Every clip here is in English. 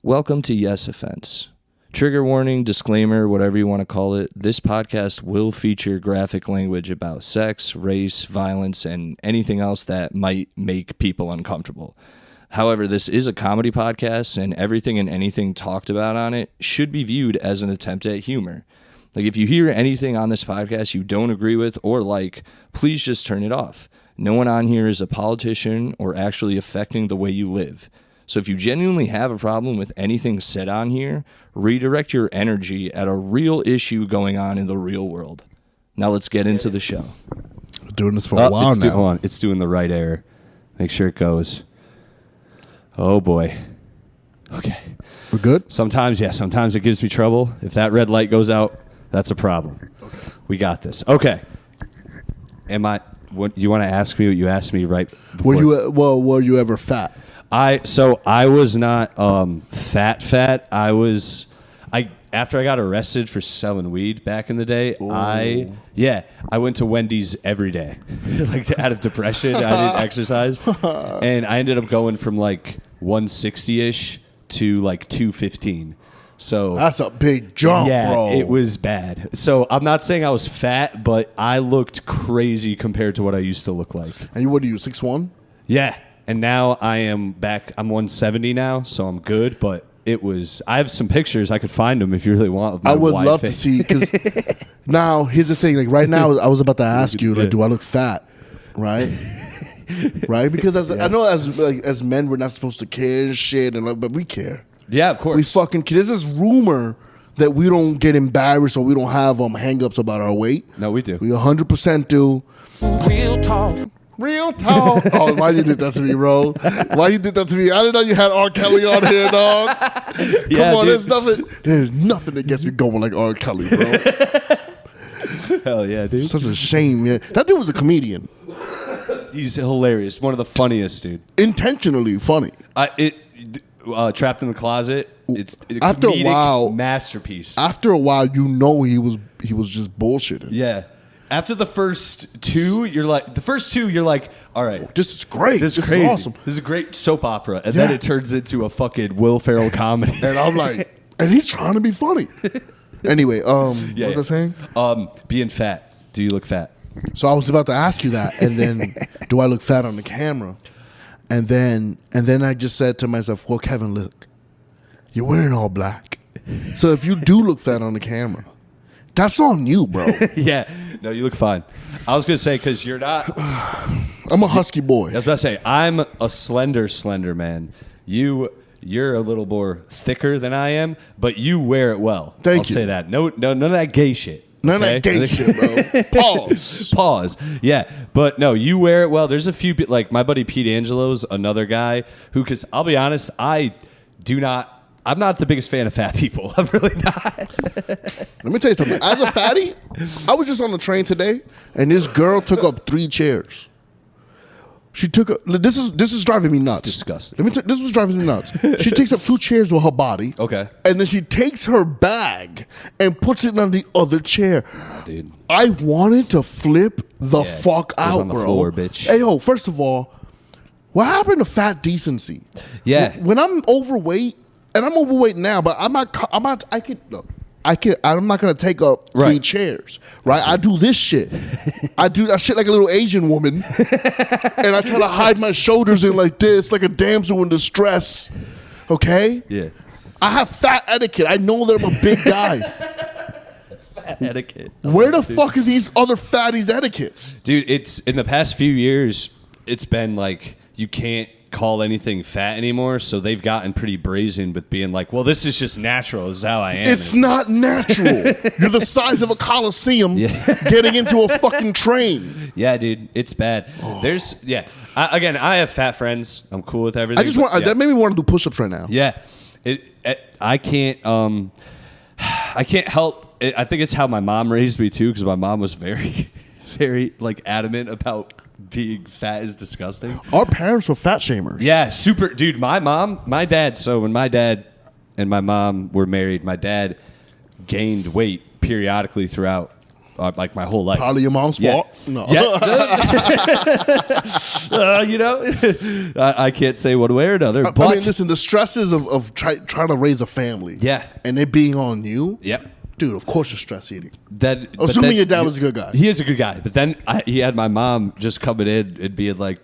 Welcome to Yes Offense. Trigger warning, disclaimer, whatever you want to call it. This podcast will feature graphic language about sex, race, violence, and anything else that might make people uncomfortable. However, this is a comedy podcast, and everything and anything talked about on it should be viewed as an attempt at humor. Like, if you hear anything on this podcast you don't agree with or like, please just turn it off. No one on here is a politician or actually affecting the way you live. So if you genuinely have a problem with anything said on here, redirect your energy at a real issue going on in the real world. Now let's get into the show. We're doing this for a while now. Hold on. It's doing the right air. Make sure it goes. Oh, boy. Okay. We're good? Sometimes it gives me trouble. If that red light goes out, that's a problem. Okay. We got this. Okay. What you want to ask me what you asked me right before? Were you ever fat? I was not fat. After I got arrested for selling weed back in the day, I went to Wendy's every day, like out of depression. I didn't exercise, and I ended up going from like 160-ish to like 215. So that's a big jump, bro. It was bad. So I'm not saying I was fat, but I looked crazy compared to what I used to look like. And what are you, 6'1"? Yeah. And now I am back. I'm 170 now, so I'm good. But I have some pictures. I could find them if you really want. I would love to see, because now here's the thing. Like right now, I was about to ask you, like, do I look fat? Right? Right? Because I know as men, we're not supposed to care and shit, but we care. Yeah, of course. We fucking care. There's this rumor that we don't get embarrassed or we don't have hang-ups about our weight. No, we do. We 100% do. Real talk. Real talk. Oh, why you did that to me, bro? Why you did that to me? I didn't know you had R. Kelly on here, dog. Come on, dude. There's nothing that gets me going like R. Kelly, bro. Hell yeah, dude. Such a shame, man. That dude was a comedian. He's hilarious. One of the funniest, dude. Intentionally funny. Trapped in the Closet. It's a after a comedic while, masterpiece. After a while, you know he was just bullshitting. Yeah. After the first two, you're like, all right, this is great. This is crazy. Awesome. This is a great soap opera, and then it turns into a fucking Will Ferrell comedy. And I'm like, and he's trying to be funny. Anyway, what was I saying? Being fat. Do you look fat? So I was about to ask you that, and then do I look fat on the camera? And then I just said to myself, well, Kevin, look, you're wearing all black. So if you do look fat on the camera, that's on you, bro. Yeah. No, you look fine. I was going to say, because you're not. I'm a husky boy. That's what I say. I'm a slender man. You're a little more thicker than I am, but you wear it well. Thank you. I'll say that. No, none of that gay shit. None of that gay shit, bro. Pause. Yeah. But no, you wear it well. There's a few, like my buddy Pete Angelo's another guy who, because I'll be honest, I'm not the biggest fan of fat people. I'm really not. Let me tell you something. As a fatty, I was just on the train today, and this girl took up 3 chairs. She took this is driving me nuts. It's disgusting. This was driving me nuts. She takes up 2 chairs with her body. Okay. And then she takes her bag and puts it on the other chair. Oh, dude. I wanted to flip the fuck out, on the bro. floor, bitch. Hey, yo, first of all, what happened to fat decency? Yeah. When I'm overweight, and I'm overweight now, but I'm not gonna take up 3 chairs, right? I do this shit. I do that shit like a little Asian woman, and I try to hide my shoulders in like this, like a damsel in distress. Okay? Yeah. I have fat etiquette. I know that I'm a big guy. Fat etiquette. Where the fuck are these other fatties etiquettes? Dude, it's in the past few years, it's been like you can't call anything fat anymore, so they've gotten pretty brazen with being like, well, this is just natural. This is how I am. It's not natural. You're the size of a coliseum getting into a fucking train. Yeah, dude, it's bad. There's I have fat friends. I'm cool with everything. That made me want to do push-ups right now. Yeah, I can't help it. I think it's how my mom raised me too, because my mom was very very like adamant about being fat is disgusting. Our parents were fat shamers. Yeah, super. Dude, my dad, so when my dad and my mom were married, my dad gained weight periodically throughout like my whole life. Probably your mom's Yeah. fault. No. Yeah. I can't say one way or another. But I mean, listen, the stresses of trying to raise a family. Yeah. And it being on you. Yep. Dude, of course you're stress eating. That, Assuming your dad was a good guy. He is a good guy. But then he had my mom just coming in and being like,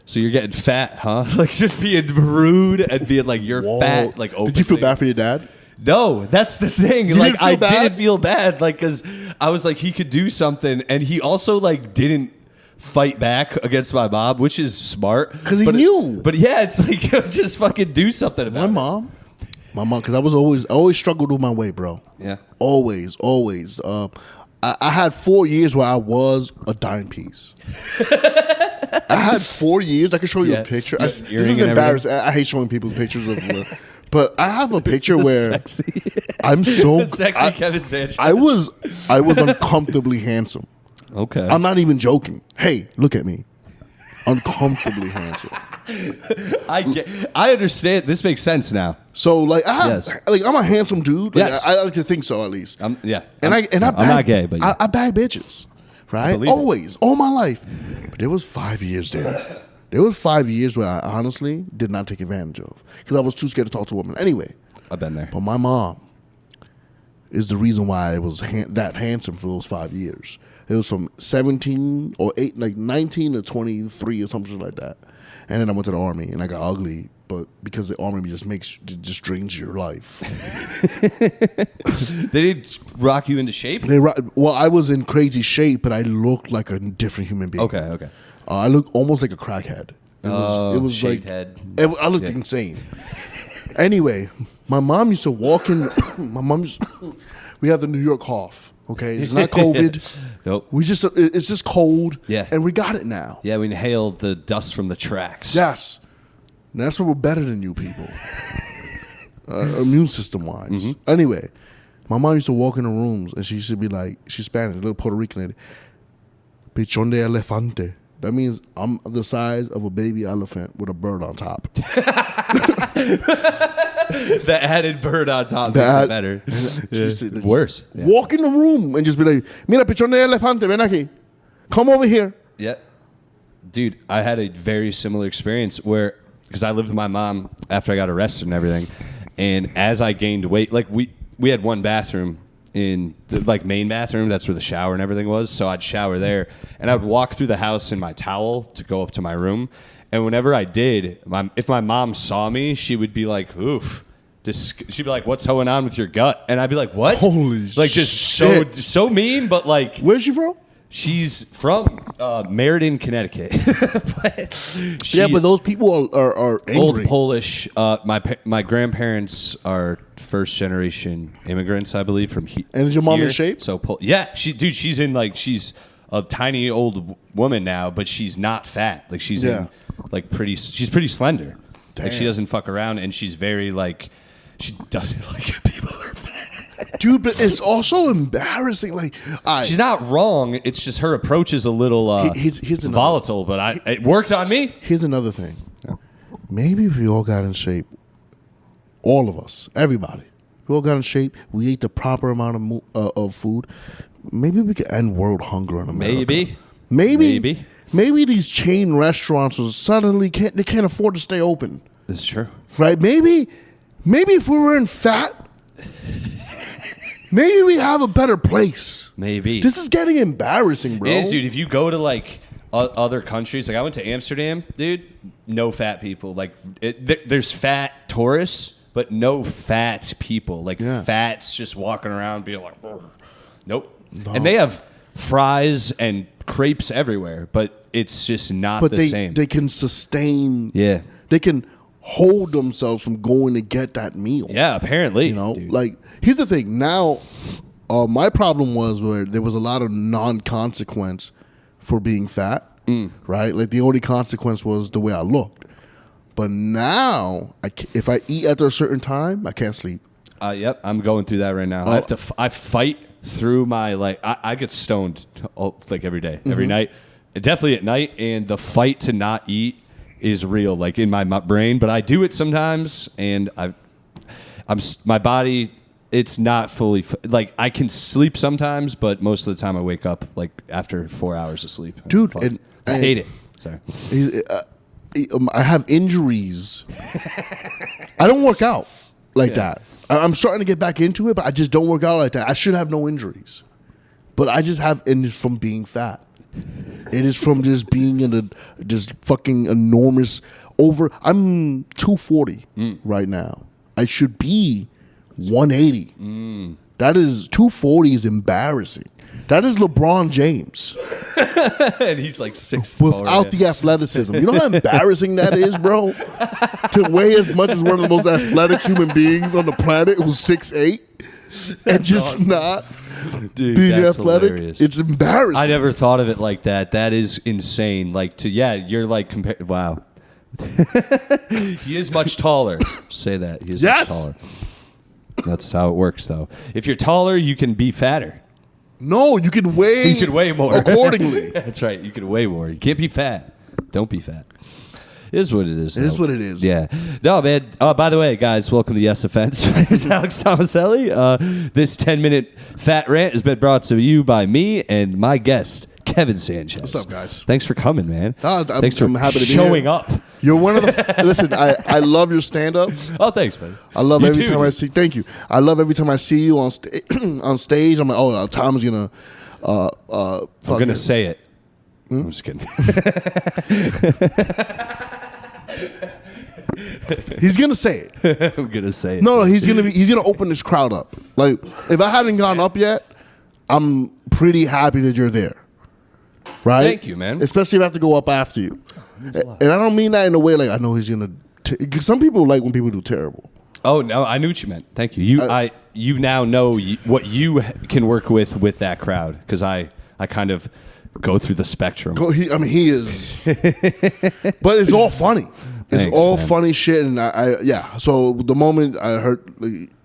so you're getting fat, huh? Like just being rude and being like, you're fat. Like openly. Did you feel bad for your dad? No, that's the thing. You like didn't feel I bad? didn't feel bad. Like because I was like he could do something, and he also like didn't fight back against my mom, which is smart. Because he knew. But yeah, it's like just fucking do something about it. My mom, because I always struggled with my weight, bro. Yeah. Always. I had 4 years where I was a dime piece. I had 4 years. I can show you a picture. Yeah, This is embarrassing. I hate showing people's pictures of. But I have a picture where Sexy. I'm so Sexy Kevin Sanchez. I was uncomfortably handsome. Okay. I'm not even joking. Hey, look at me. Uncomfortably handsome. I understand. This makes sense now. So like I'm a handsome dude. Like, Yes. I like to think so at least. Yeah. I'm not gay, but I bag bitches, right? believe it. Always, all my life. But there was 5 years there. There was 5 years where I honestly did not take advantage of because I was too scared to talk to women. Anyway, I've been there. but my mom is the reason why I was that handsome for those 5 years. It was from 17 or 19 to 23 or something like that. And then I went to the army and I got ugly, but because the army just drains your life. They didn't rock you into shape? Well, I was in crazy shape, but I looked like a different human being. Okay. I looked almost like a crackhead. It was shaved like head. I looked insane. Anyway, my mom used to walk in. We have the New York cough. Okay, it's not COVID. Nope. It's just cold. Yeah. And we got it now. Yeah, we inhaled the dust from the tracks. Yes. And that's why we're better than you people. Immune system wise. Mm-hmm. Anyway, my mom used to walk in the rooms and she used to be like, she's Spanish, a little Puerto Rican lady. Pichón de elefante. That means I'm the size of a baby elephant with a bird on top. The added bird on top makes it better. Worse. Yeah. Walk in the room and just be like, mira, pichón de elefante, ven aquí. Come over here. Yeah. Dude, I had a very similar experience where, because I lived with my mom after I got arrested and everything, and as I gained weight, like we had one bathroom in the main bathroom, that's where the shower and everything was, so I'd shower there, and I would walk through the house in my towel to go up to my room, and whenever I did, if my mom saw me, she would be like, oof. She'd be like, what's going on with your gut? And I'd be like, what? Holy just shit. so mean, but like... Where's she from? She's from Meriden, Connecticut. But those people are angry. Old Polish. My grandparents are first generation immigrants, I believe, from here. And is your mom in shape? So yeah, she's in she's a tiny old woman now, but she's not fat. Like she's in she's pretty slender. Damn. Like she doesn't fuck around, and she's very she doesn't like people who are fat. Dude, but it's also embarrassing. Like, she's not wrong. It's just her approach is a little volatile, but it worked on me. Here's another thing. Maybe if we all got in shape, all of us, everybody, we all got in shape, we ate the proper amount of food, maybe we could end world hunger in America. Maybe these chain restaurants will suddenly can't afford to stay open. This is true. Right? Maybe if we weren't fat, maybe we have a better place. Maybe. This is getting embarrassing, bro. It is, dude. If you go to other countries, I went to Amsterdam, dude. No fat people. There's fat tourists, but no fat people. Fats just walking around being like, "Ugh." Nope. No. And they have fries and crepes everywhere, but it's just not the same. They can sustain. Yeah. They can hold themselves from going to get that meal. Yeah, apparently. Dude. Here's the thing. Now, my problem was where there was a lot of non-consequence for being fat, right? Like the only consequence was the way I looked. But now, if I eat after a certain time, I can't sleep. Yep, I'm going through that right now. I fight through my I get stoned every day, every night, definitely at night, and the fight to not eat is real, in my brain. But I do it sometimes, and my body it's not fully like I can sleep sometimes, but most of the time I wake up like after 4 hours of sleep. Dude, Fuck. and I hate it. Sorry. I have injuries. I don't work out like that. I'm starting to get back into it, but I just don't work out like that. I should have no injuries, but I just have, and it's from being fat. It is from just being in a just fucking enormous I'm 240 right now. I should be 180. That is 240 is embarrassing. That is LeBron James And he's like 6 without the athleticism. You know how embarrassing that is, bro? To weigh as much as one of the most athletic human beings on the planet who's 6'8" and just awesome. not Dude, being that's athletic. hilarious. It's embarrassing. I never thought of it like that. That is insane. Like you're like wow. He is much taller. Say that. He is much taller. That's how it works, though. If you're taller, you can be fatter. No, you can weigh. You can weigh more accordingly. That's right. You can weigh more. You can't be fat. Don't be fat. It is what it is. It is what it is. Yeah. No, man. By the way, guys, welcome to Yes Offense. My name is Alex Tomaselli. This 10-minute fat rant has been brought to you by me and my guest, Kevin Sanchez. What's up, guys? Thanks for coming, man. Thanks for I'm happy to be showing here. up. You're one of the. Listen, I love your stand up. Oh, thanks, man. I love You every too. time I see. Thank you. I love every time I see you on on stage. I'm like, oh, Tom's gonna. I'm gonna say it. I'm just kidding. He's gonna say it. I'm gonna say it. No, he's gonna open this crowd up. Like, if I hadn't gone up yet, I'm pretty happy that you're there. Right? Thank you, man. Especially if I have to go up after you. And I don't mean that in a way like I know he's gonna. Because some people like when people do terrible. Oh no, I knew what you meant. Thank you. You now know what you can work with that crowd because I kind of go through the spectrum. He is. But it's all funny. It's Thanks, all man. funny shit, and yeah. So the moment I heard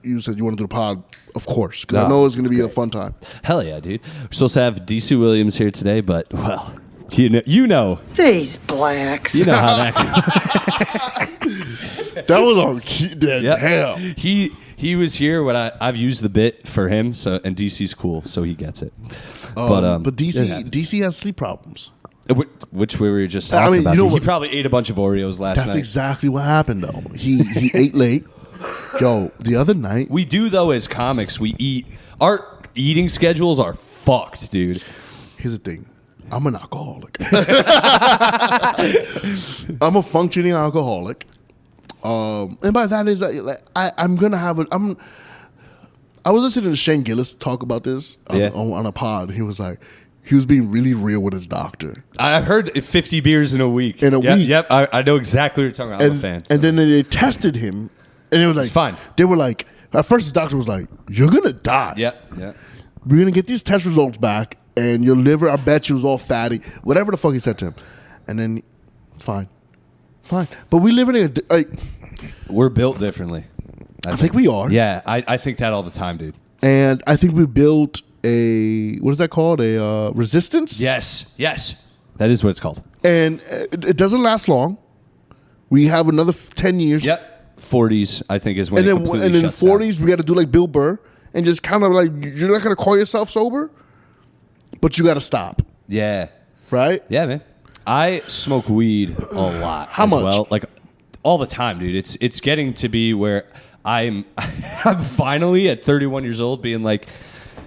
you said you want to do the pod, of course, because I know it's going to be a fun time. Hell yeah, dude. We're supposed to have DC Williams here today, but well, you know These blacks. how that goes. That was on hell. He was here when I've used the bit for him, so and DC's cool, so he gets it. But it DC happens. has sleep problems. Which we were just talking about. you know He what- probably ate a bunch of Oreos last That's night. exactly what happened though. He ate late. Yo, the other night. We do though as comics. We eat. Our eating schedules are fucked, dude. Here's the thing. I'm an alcoholic. I'm a functioning alcoholic. And by that is I'm gonna have a. I was listening to Shane Gillis talk about this on a pod. He was being really real with his doctor. I've heard 50 beers in a week. In a week. Yep. I know exactly what you're talking about. I'm a fan. And then they tested him, and it was like It's fine. They were like, at first his doctor was like, "You're gonna die. Yep. We're gonna get these test results back, and your liver, I bet you, was all fatty. Whatever the fuck he said to him, and then fine. But we live in We're built differently. I think we are. Yeah, I think that all the time, dude. And I think we built what is that called? A resistance. Yes. That is what it's called. And it doesn't last long. We have another 10 years. Yep. 40s, I think, is when And it then completely in the shuts down. 40s, we got to do like Bill Burr and just kind of like, you're not going to call yourself sober, but you got to stop. Yeah. Right? Yeah, man. I smoke weed a lot. How as much? Well, like all the time, dude. It's getting to be where I'm finally at 31 years old being like,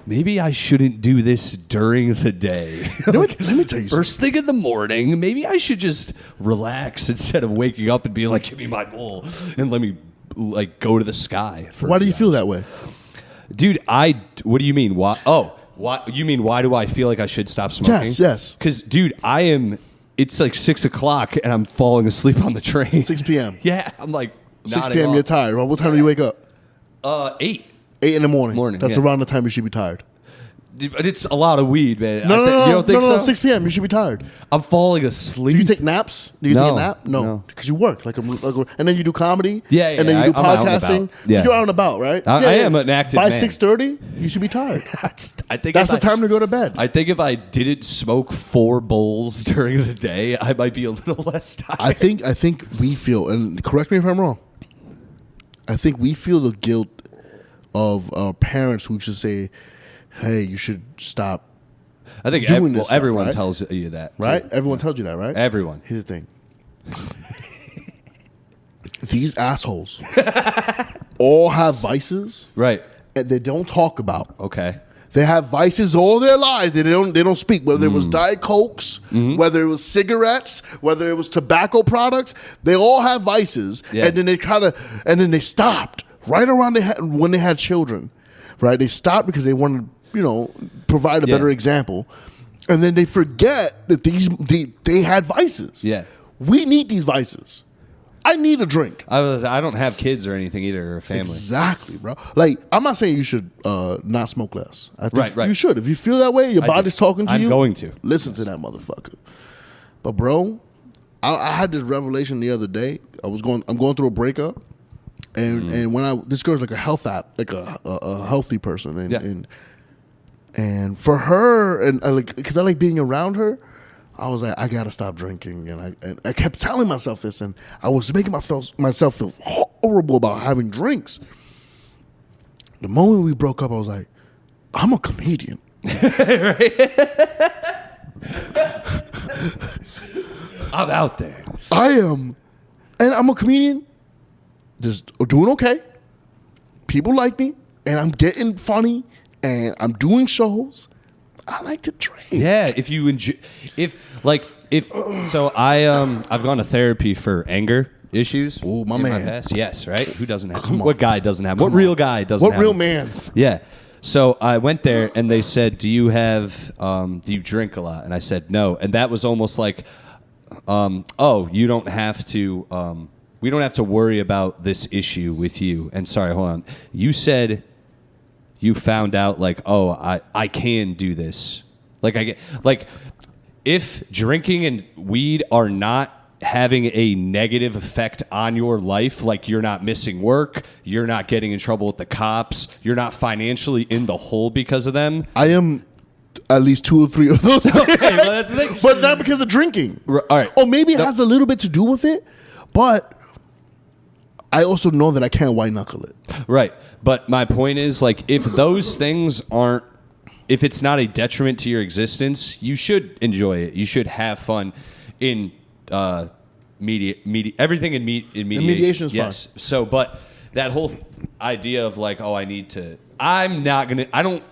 maybe I shouldn't do this during the day. Let me tell you First thing in the morning, maybe I should just relax instead of waking up and being like, give me my bowl and let me like go to the sky. For Why do you feel that way? Dude, what do you mean? Why? Oh, you mean why do I feel like I should stop smoking? Yes. Because, dude, it's like 6 o'clock and I'm falling asleep on the train. 6 p.m. Yeah, I'm like 6 p.m. You're tired. Well, what time do you wake up? 8. 8 in the morning. That's yeah. around the time you should be tired. But it's a lot of weed, man. No, You don't think so? 6 p.m. You should be tired. I'm falling asleep. Do you take naps? Do you No, take a nap? no. No, because you work and then you do comedy. Yeah, and then you do I'm out and podcasting. about. Yeah. You're out and about, right? I am an active By man. 6:30, you should be tired. I think That's if the time to go to bed. I think if I didn't smoke 4 bowls during the day, I might be a little less tired. I think we feel, and correct me if I'm wrong, I think we feel the guilt parents who should say, "Hey, you should stop." I think doing this stuff, everyone right? tells you that, too. Right? Everyone tells you that, right? Everyone. Here's the thing. These assholes all have vices, Right. and they don't talk about. Okay. They have vices all their lives. They don't speak. Whether it was Diet Cokes, whether it was cigarettes, whether it was tobacco products, they all have vices. Yeah. And then they stopped right around when they had children. Right? They stopped because they wanted to, provide a better example. And then they forget that they had vices. Yeah. We need these vices. I need a drink. I don't have kids or anything either, or a family. Exactly, bro. Like, I'm not saying you should not smoke less. I think Right. you should. If you feel that way, your body's talking to you. I'm going to. Listen to that motherfucker. But bro, I had this revelation the other day. I'm going through a breakup, and when this girl's like a a healthy person, and for her, and because I like being around her, I was like, I gotta stop drinking, and I kept telling myself this, and I was making myself feel horrible about having drinks. The moment we broke up, I was like, I'm a comedian. I'm out there. I am, and I'm a comedian, just doing okay. People like me, and I'm getting funny, and I'm doing shows. I like to drink. Yeah, if you enjoy, so I've gone to therapy for anger issues. Ooh, my in man. past. Yes, right. Who doesn't have? Come on. What guy doesn't have? What Come real on. guy doesn't What have? real them? man? Yeah. So I went there and they said, "Do you have? Do you drink a lot?" And I said, "No." And that was almost like, "Oh, you don't have to. We don't have to worry about this issue with you." And sorry, hold on. You said you found out like, "Oh, I can do this." If drinking and weed are not having a negative effect on your life, like you're not missing work, you're not getting in trouble with the cops, you're not financially in the hole because of them. I am at least 2 or 3 of those. Okay, well, that's the thing. But not because of drinking. All right. Or maybe it has a little bit to do with it, but I also know that I can't white knuckle it. Right. But my point is, like, if those things aren't, if it's not a detriment to your existence, you should enjoy it. You should have fun in everything in mediation. mediation is yes. fun. So, but that whole idea of like, oh, I don't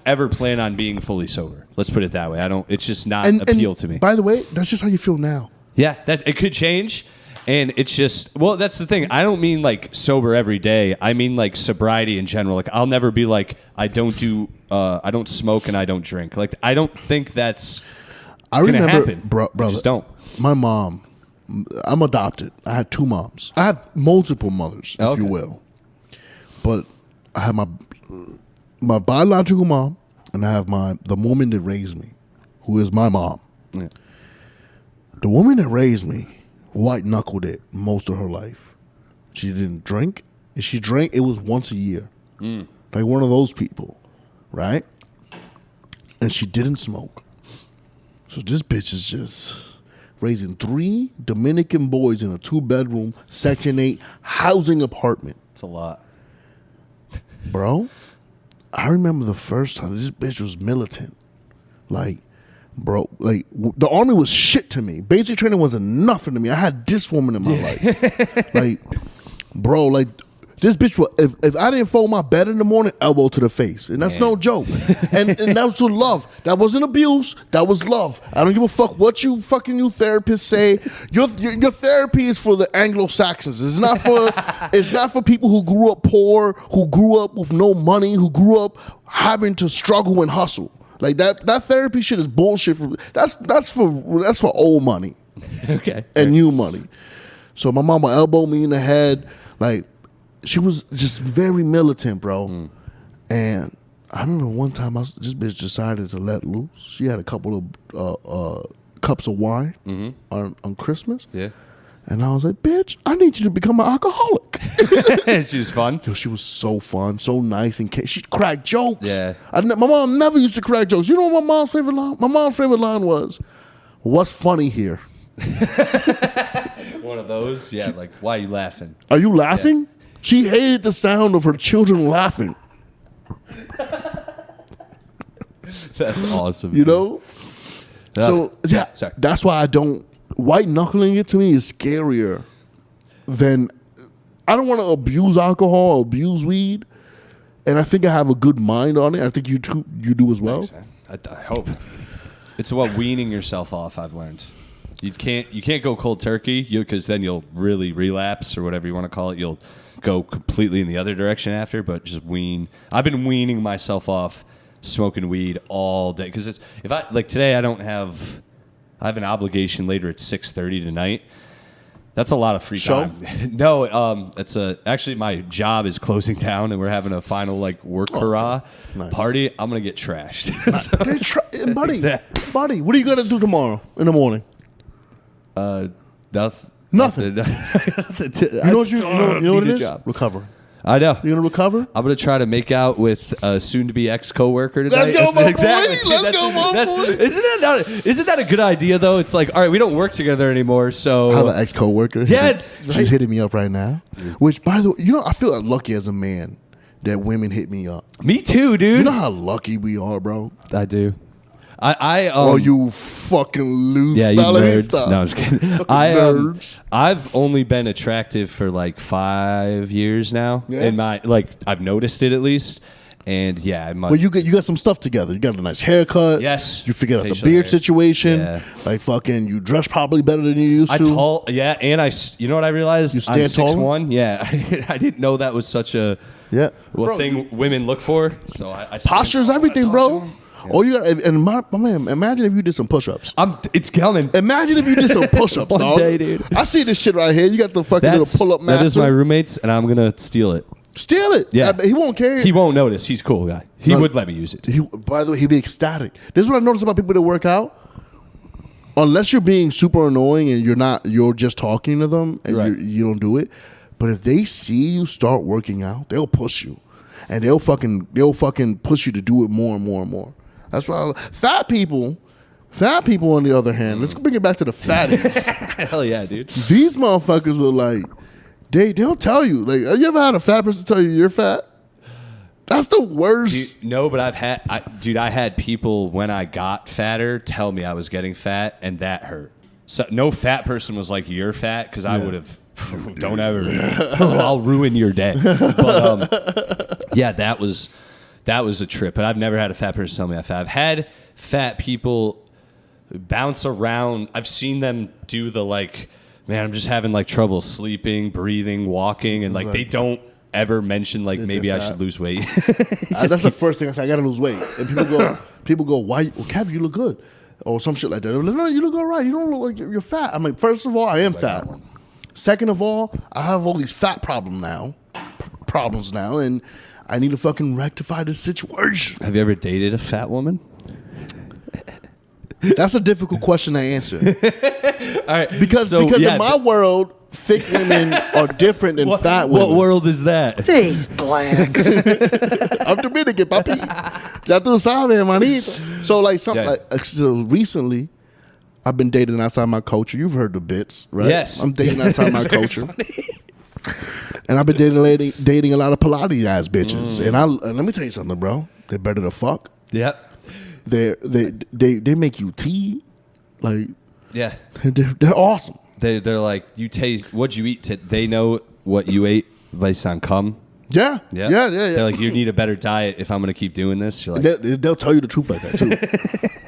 ever plan on being fully sober. Let's put it that way. It's just not appeal to me. By the way, that's just how you feel now. Yeah, that it could change. And it's just, well, that's the thing. I don't mean like sober every day. I mean like sobriety in general. Like I'll never be like, I don't smoke and I don't drink. Like I don't think that's gonna happen. Brother, I just don't. My mom, I'm adopted. I had 2 moms. I have multiple mothers, if Okay. you will. But I have my biological mom, and I have the woman that raised me, who is my mom. Yeah. The woman that raised me white knuckled it most of her life. She didn't drink. If she drank, it was once a year. Like one of those people, right? And she didn't smoke. So this bitch is just raising 3 Dominican boys in a 2-bedroom, Section 8 housing apartment. It's a lot. Bro, I remember the first time this bitch was militant. Like, bro, like the army was shit to me. Basic training wasn't nothing to me. I had this woman in my life. Like, bro, like this bitch will, if I didn't fold my bed in the morning, elbow to the face. And that's no joke. And that was for love. That wasn't abuse. That was love. I don't give a fuck what you therapists say. Your therapy is for the Anglo-Saxons. It's not for people who grew up poor, who grew up with no money, who grew up having to struggle and hustle. Like that therapy shit is bullshit. That's for old money. Okay. And new money. So my mama elbowed me in the head. Like, she was just very militant, bro. And I remember one time this bitch decided to let loose. She had a couple of cups of wine on Christmas. Yeah. And I was like, bitch, I need you to become an alcoholic. She was fun. Yo, she was so fun, so nice, and she cracked jokes. Yeah. My mom never used to crack jokes. You know what my mom's favorite line? My mom's favorite line was, "What's funny here?" One of those. Yeah, like, why are you laughing? Are you laughing? She hated the sound of her children laughing. That's awesome. You know? So, yeah, Sorry. that's why I don't. White knuckling it to me is scarier than. I don't want to abuse alcohol or abuse weed. And I think I have a good mind on it. I think you do as well. Thanks, I hope. It's about weaning yourself off, I've learned. You can't go cold turkey because then you'll really relapse or whatever you want to call it. You'll go completely in the other direction after, but just wean. I've been weaning myself off smoking weed all day because if I like today I have an obligation later at 6:30 tonight. That's a lot of free time. No, actually my job is closing down and we're having a final like work hurrah party. I'm gonna get trashed. Buddy, Exactly. buddy, what are you gonna do tomorrow in the morning? Nothing. You know what it is? Job. Recover. I know. You gonna recover? I'm gonna try to make out with a soon-to-be ex-coworker tonight. Let's go, my boy. Exactly. Let's go, my boy. Isn't that a good idea though? It's like, all right, we don't work together anymore, so I have an ex-coworker. Yeah, she's hitting me up right now. Dude. Which, by the way, I feel lucky as a man that women hit me up. Me too, dude. You know how lucky we are, bro. I do. You fucking loose. Yeah, you nerds. Stop. No, I'm just kidding. Nerds. I've only been attractive for like 5 years now. Yeah. In my I've noticed it at least. And yeah, well, you got some stuff together. You got a nice haircut. Yes. You figured out the Facial beard hair. situation. Yeah. Like fucking, you dress probably better than you used to. And you know what I realized? You stand I'm taller? 6'1". Yeah, I didn't know that was such a Bro, thing women look for. So I posture's everything, bro. Oh, you got and my man. Imagine if you did some push-ups. It's coming. Imagine if you did some push-ups, One dog. day, dude. I see this shit right here. You got the fucking little pull-up master. That is my roommate's, and I'm gonna steal it. Steal it. Yeah, he won't care. He won't notice. He's a cool guy. He would let me use it. By the way, he'd be ecstatic. This is what I notice about people that work out. Unless you're being super annoying and you're just talking to them and you don't do it. But if they see you start working out, they'll push you, and they'll fucking push you to do it more and more and more. That's why fat people. On the other hand, let's bring it back to the fatties. Hell yeah, dude. These motherfuckers were like, they'll tell you. Like, have you ever had a fat person tell you you're fat? That's the worst. No, but I had people when I got fatter tell me I was getting fat, and that hurt. So no fat person was like, "You're fat," because I would have. Don't ever. I'll ruin your day. But yeah, that was a trip. But I've never had a fat person tell me I'm fat. I've had fat people bounce around. I've seen them do the like, man, I'm just having like trouble sleeping, breathing, walking, and like they don't ever mention like maybe I should lose weight. That's the first thing I say. I gotta lose weight, and people go, why? Well, Kev, you look good, or some shit like that. They're like, no, you look all right. You don't look like you're fat. I'm like, first of all, I am fat. Second of all, I have all these fat problems now, and I need to fucking rectify this situation. Have you ever dated a fat woman? That's a difficult question to answer. All right, because in my world, thick women are different than fat women. What world is that? Jeez, blacks. I'm Dominican, papi. Ya tú sabes, manito. So like so recently, I've been dating outside my culture. You've heard the bits, right? Yes. I'm dating outside my culture. And I've been dating a lot of Pilates ass bitches. And let me tell you something, bro. They're better to fuck. Yep. They make you tea, like Yeah. they're awesome. They're like, you taste what'd you eat? They know what you ate based on cum. Yeah. They're like, you need a better diet if I'm gonna keep doing this. You're like, They'll tell you the truth like that too.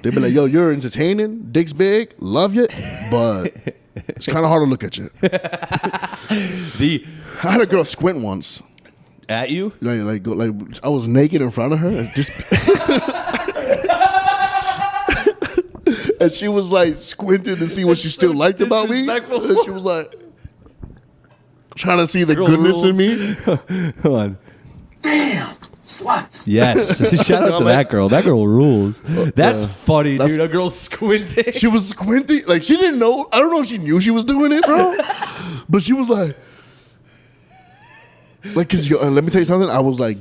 They'll be like, yo, you're entertaining, dick's big, love you, but it's kind of hard to look at you. I had a girl squint once. At you? Like I was naked in front of her and just and she was like squinting to see what she still liked about me. And she was like trying to see the goodness in me. Hold on. Damn, slut. Yes. Shout out to that girl. That girl rules. That's funny, dude. A girl squinting. She was squinting. Like, she didn't know. I don't know if she knew she was doing it, bro. But she was like, because let me tell you something. I was like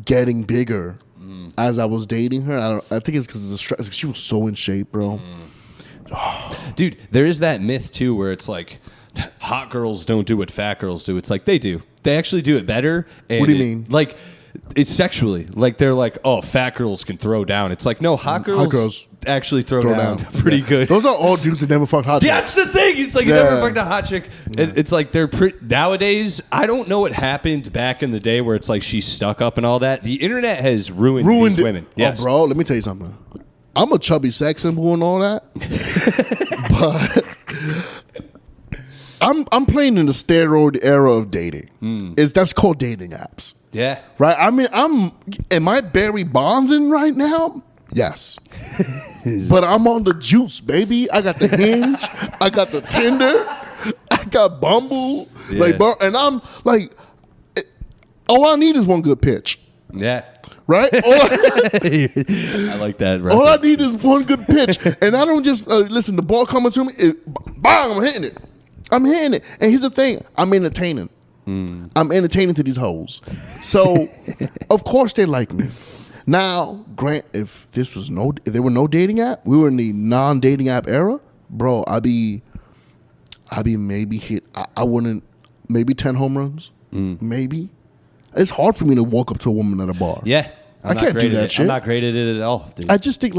getting bigger as I was dating her. I think it's because of the stress. She was so in shape, bro. Dude, there is that myth too where it's like hot girls don't do what fat girls do. It's like they do. They actually do it better. And What do you mean? Like it's sexually. Like they're like, oh, fat girls can throw down. It's like, no, hot girls actually throw down pretty good. Those are all dudes that never fucked hot chicks. That's the thing. It's like you never fucked a hot chick. It's like they're nowadays. I don't know what happened back in the day where it's like she's stuck up and all that. The internet has ruined these women. Yes. Oh, bro, let me tell you something. I'm a chubby sex symbol and all that, but I'm playing in the steroid era of dating. That's called dating apps. Yeah. Right? I mean, am I Barry Bonds-in right now? Yes. But I'm on the juice, baby. I got the Hinge. I got the Tinder. I got Bumble. Yeah. Like, bro, and I'm like, all I need is one good pitch. Yeah. Right? I like that. Reference. All I need is one good pitch. And I don't just, listen, the ball coming to me, bang, I'm hitting it. I'm hitting it. And here's the thing. I'm entertaining. I'm entertaining to these hoes. So, of course they like me. Now, Grant, if there were no dating app, we were in the non-dating app era, bro, I'd be maybe hit, I wouldn't, maybe 10 home runs. Maybe. It's hard for me to walk up to a woman at a bar. Yeah. I can't do that shit. I'm not great at it at all, dude. I just think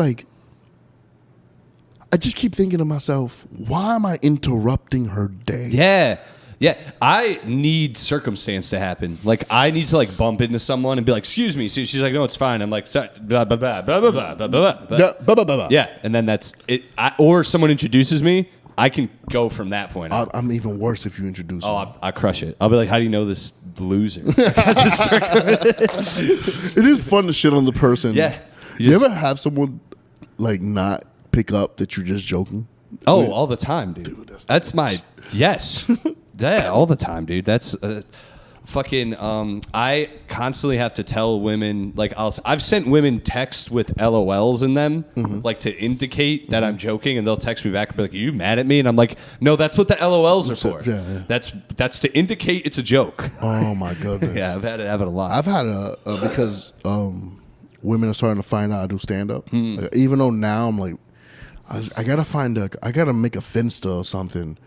I just keep thinking to myself, why am I interrupting her day? Yeah. Yeah. I need circumstance to happen. Like, I need to, like, bump into someone and be like, excuse me. So she's like, no, it's fine. I'm like, blah, blah, blah, blah, blah, blah, blah, blah, blah. Yeah, blah, blah, blah, blah. Yeah. And then that's it. Or someone introduces me. I can go from that point on. I'm even worse if you introduce me. I crush it. I'll be like, how do you know this loser? It is fun to shit on the person. Yeah. You ever have someone like not pick up that you're just joking? Oh, all the time, dude. That's my yes. Yeah, all the time, dude. That's fucking. I constantly have to tell women like I've sent women texts with LOLs in them, like to indicate that I'm joking, and they'll text me back and be like, "Are you mad at me?" And I'm like, "No, that's what the LOLs are for. Yeah. That's to indicate it's a joke." Oh my goodness. Yeah, I've had it happen a lot. I've had because women are starting to find out I do stand up. Like, even though now I'm like, I gotta make a Finsta or something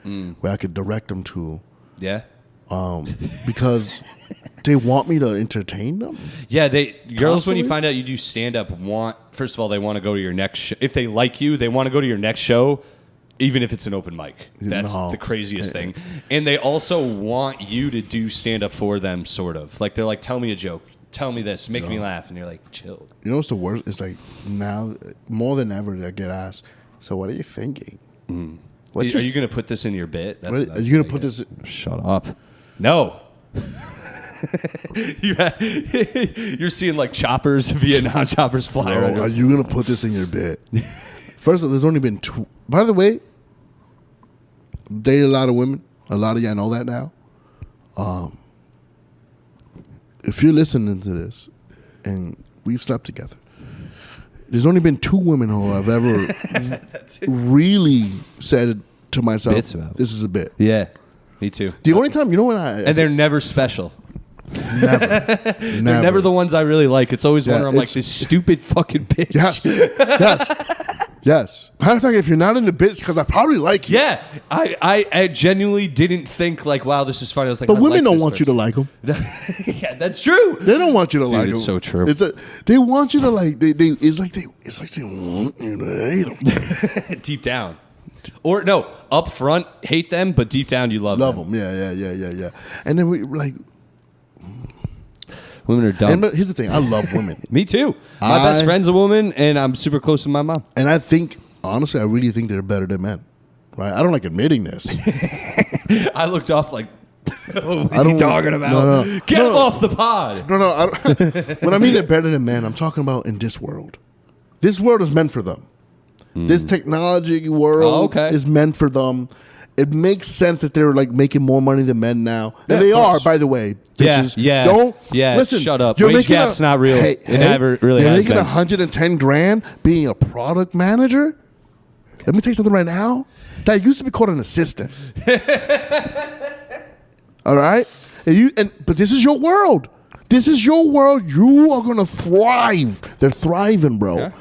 where I could direct them to. Yeah. Because they want me to entertain them. Yeah, girls when you Constantly? find out you do stand up first of all they want to go to your next show. If they like you, they want to go to your next show, even if it's an open mic. That's the craziest thing. And they also want you to do stand up for them, sort of. Like they're like, tell me a joke, tell me this, make me laugh, and you're like, chill. You know what's the worst? It's like now more than ever I get asked. So what are you thinking? Are you going to put this in your bit? Are you going to put this? Shut up. No. You're seeing like choppers, Vietnam choppers fly around. Are you going to put this in your bit? First of all, there's only been 2. By the way, dated a lot of women. A lot of y'all know that now. If you're listening to this and we've slept together, there's only been 2 women who I've ever really said to myself, this is a bit. Yeah, me too. The only time, you know when and they're never special. Never. They're never the ones I really like. It's always one where I'm like, this stupid fucking bitch. Yes. Matter of fact, if you're not in the bits, because I probably like you. Yeah, I genuinely didn't think like, wow, this is funny. I was like, but women like don't want you to like them. Yeah, that's true. They don't want you to like them. It's so true. They want you to like. It's like they want you to hate them. Deep down, or no, up front hate them, but deep down you love them. Yeah. And then we like. Women are dumb. And here's the thing: I love women. Me too. My best friend's a woman, and I'm super close with my mom. And I think, honestly, I really think they're better than men. Right? I don't like admitting this. I looked off like, what's he talking about? No. Get him off the pod. No. When I mean they're better than men, I'm talking about in this world. This world is meant for them. This technology world is meant for them. It makes sense that they're like making more money than men now, and they are, by the way. Bitches. Yeah. Don't listen. Shut up. You're Wage gap's not real. It never really has been. You're making $110,000 being a product manager. Let me tell you something right now. That used to be called an assistant. All right, but this is your world. This is your world. You are gonna thrive. They're thriving, bro. Yeah.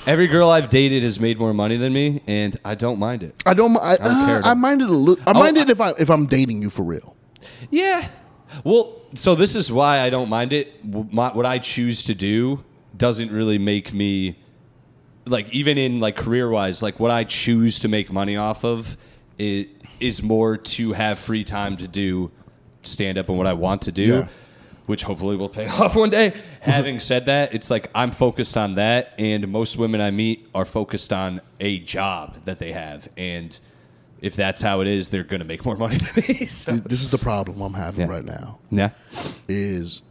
Every girl I've dated has made more money than me, and I don't mind it. I don't care. I mind it a little. I mind it if I'm dating you for real. Yeah. Well, So this is why I don't mind it. What I choose to do doesn't really make me, like, even in like career wise, like what I choose to make money off of it is more to have free time to do stand up and what I want to do. Yeah. Which hopefully will pay off one day. Having said that, it's like I'm focused on that, and most women I meet are focused on a job that they have, and if that's how it is, they're going to make more money than me. So. This is the problem I'm having right now. Yeah. Is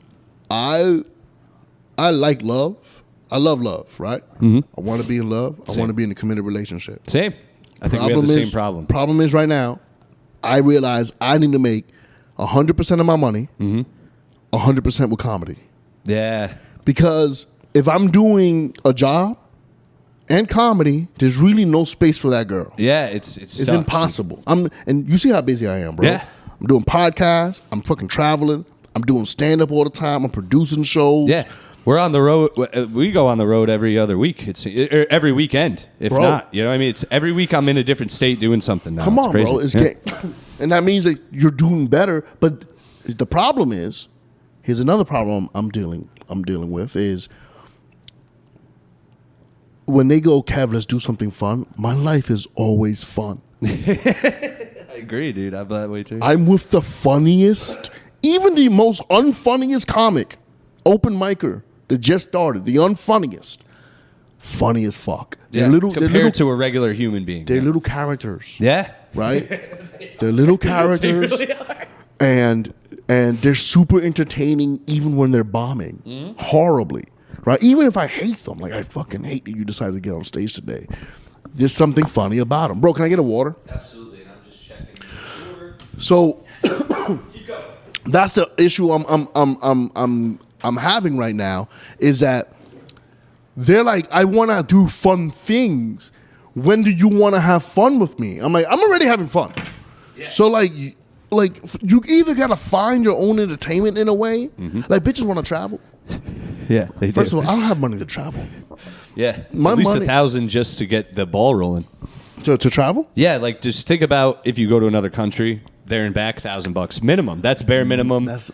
I like love. I love love, right? Mm-hmm. I want to be in love. I want to be in a committed relationship. Same. I think we have the same problem. Problem is right now, I realize I need to make 100% of my money 100% with comedy. Yeah. Because if I'm doing a job and comedy, there's really no space for that girl. Yeah, it's impossible. And you see how busy I am, bro. Yeah. I'm doing podcasts. I'm fucking traveling. I'm doing stand-up all the time. I'm producing shows. Yeah. We're on the road. We go on the road every other week. It's every weekend, if not. You know what I mean? It's every week I'm in a different state doing something now. Come on, crazy. bro. It's and that means that you're doing better. But the problem is, here's another problem I'm dealing with is when they go, Kev, let's do something fun. My life is always fun. I agree, dude. I'm that way too. I'm with the funniest, even the most unfunniest comic, open micer that just started, the unfunniest, funny as fuck. Yeah, compared to a regular human being. They're little characters. Yeah. Right? They're little characters. They really are. And they're super entertaining even when they're bombing horribly, right? Even if I hate them, like I fucking hate that you decided to get on stage today. There's something funny about them, bro. Can I get a water? Absolutely, and I'm just checking. So Keep going. that's the issue I'm having right now is that they're like, I want to do fun things. When do you want to have fun with me? I'm like, I'm already having fun. Yeah. So like you either gotta find your own entertainment in a way. Mm-hmm. Like bitches want to travel. Yeah, they do. First of all, I don't have money to travel. Yeah, it's at least money, $1,000 just to get the ball rolling. To travel? Yeah, like just think about if you go to another country, there and back, $1,000 minimum. That's bare minimum. That's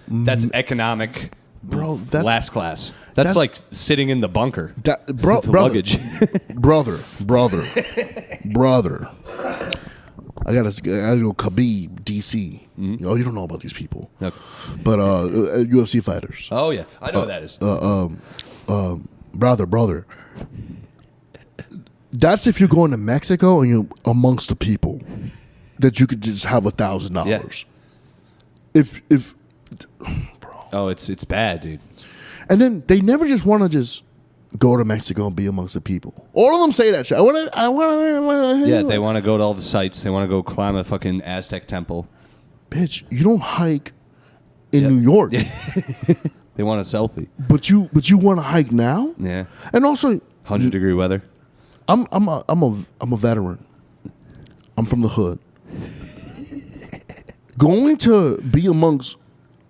economic, bro. That's last class. That's like sitting in the bunker. Luggage, brother. I gotta go Khabib, DC. Mm-hmm. Oh, you don't know about these people, okay. But UFC fighters. Oh yeah, I know who that is. Brother. That's if you're going to Mexico and you're amongst the people that you could just have $1,000. Yeah. Bro. Oh, it's bad, dude. And then they never just want to just go to Mexico and be amongst the people. All of them say that shit. I want to. Yeah, they want to go to all the sites. They want to go climb a fucking Aztec temple. Bitch, you don't hike in New York. They want a selfie. But you want to hike now? Yeah. And also 100-degree weather. I'm a veteran. I'm from the hood. Going to be amongst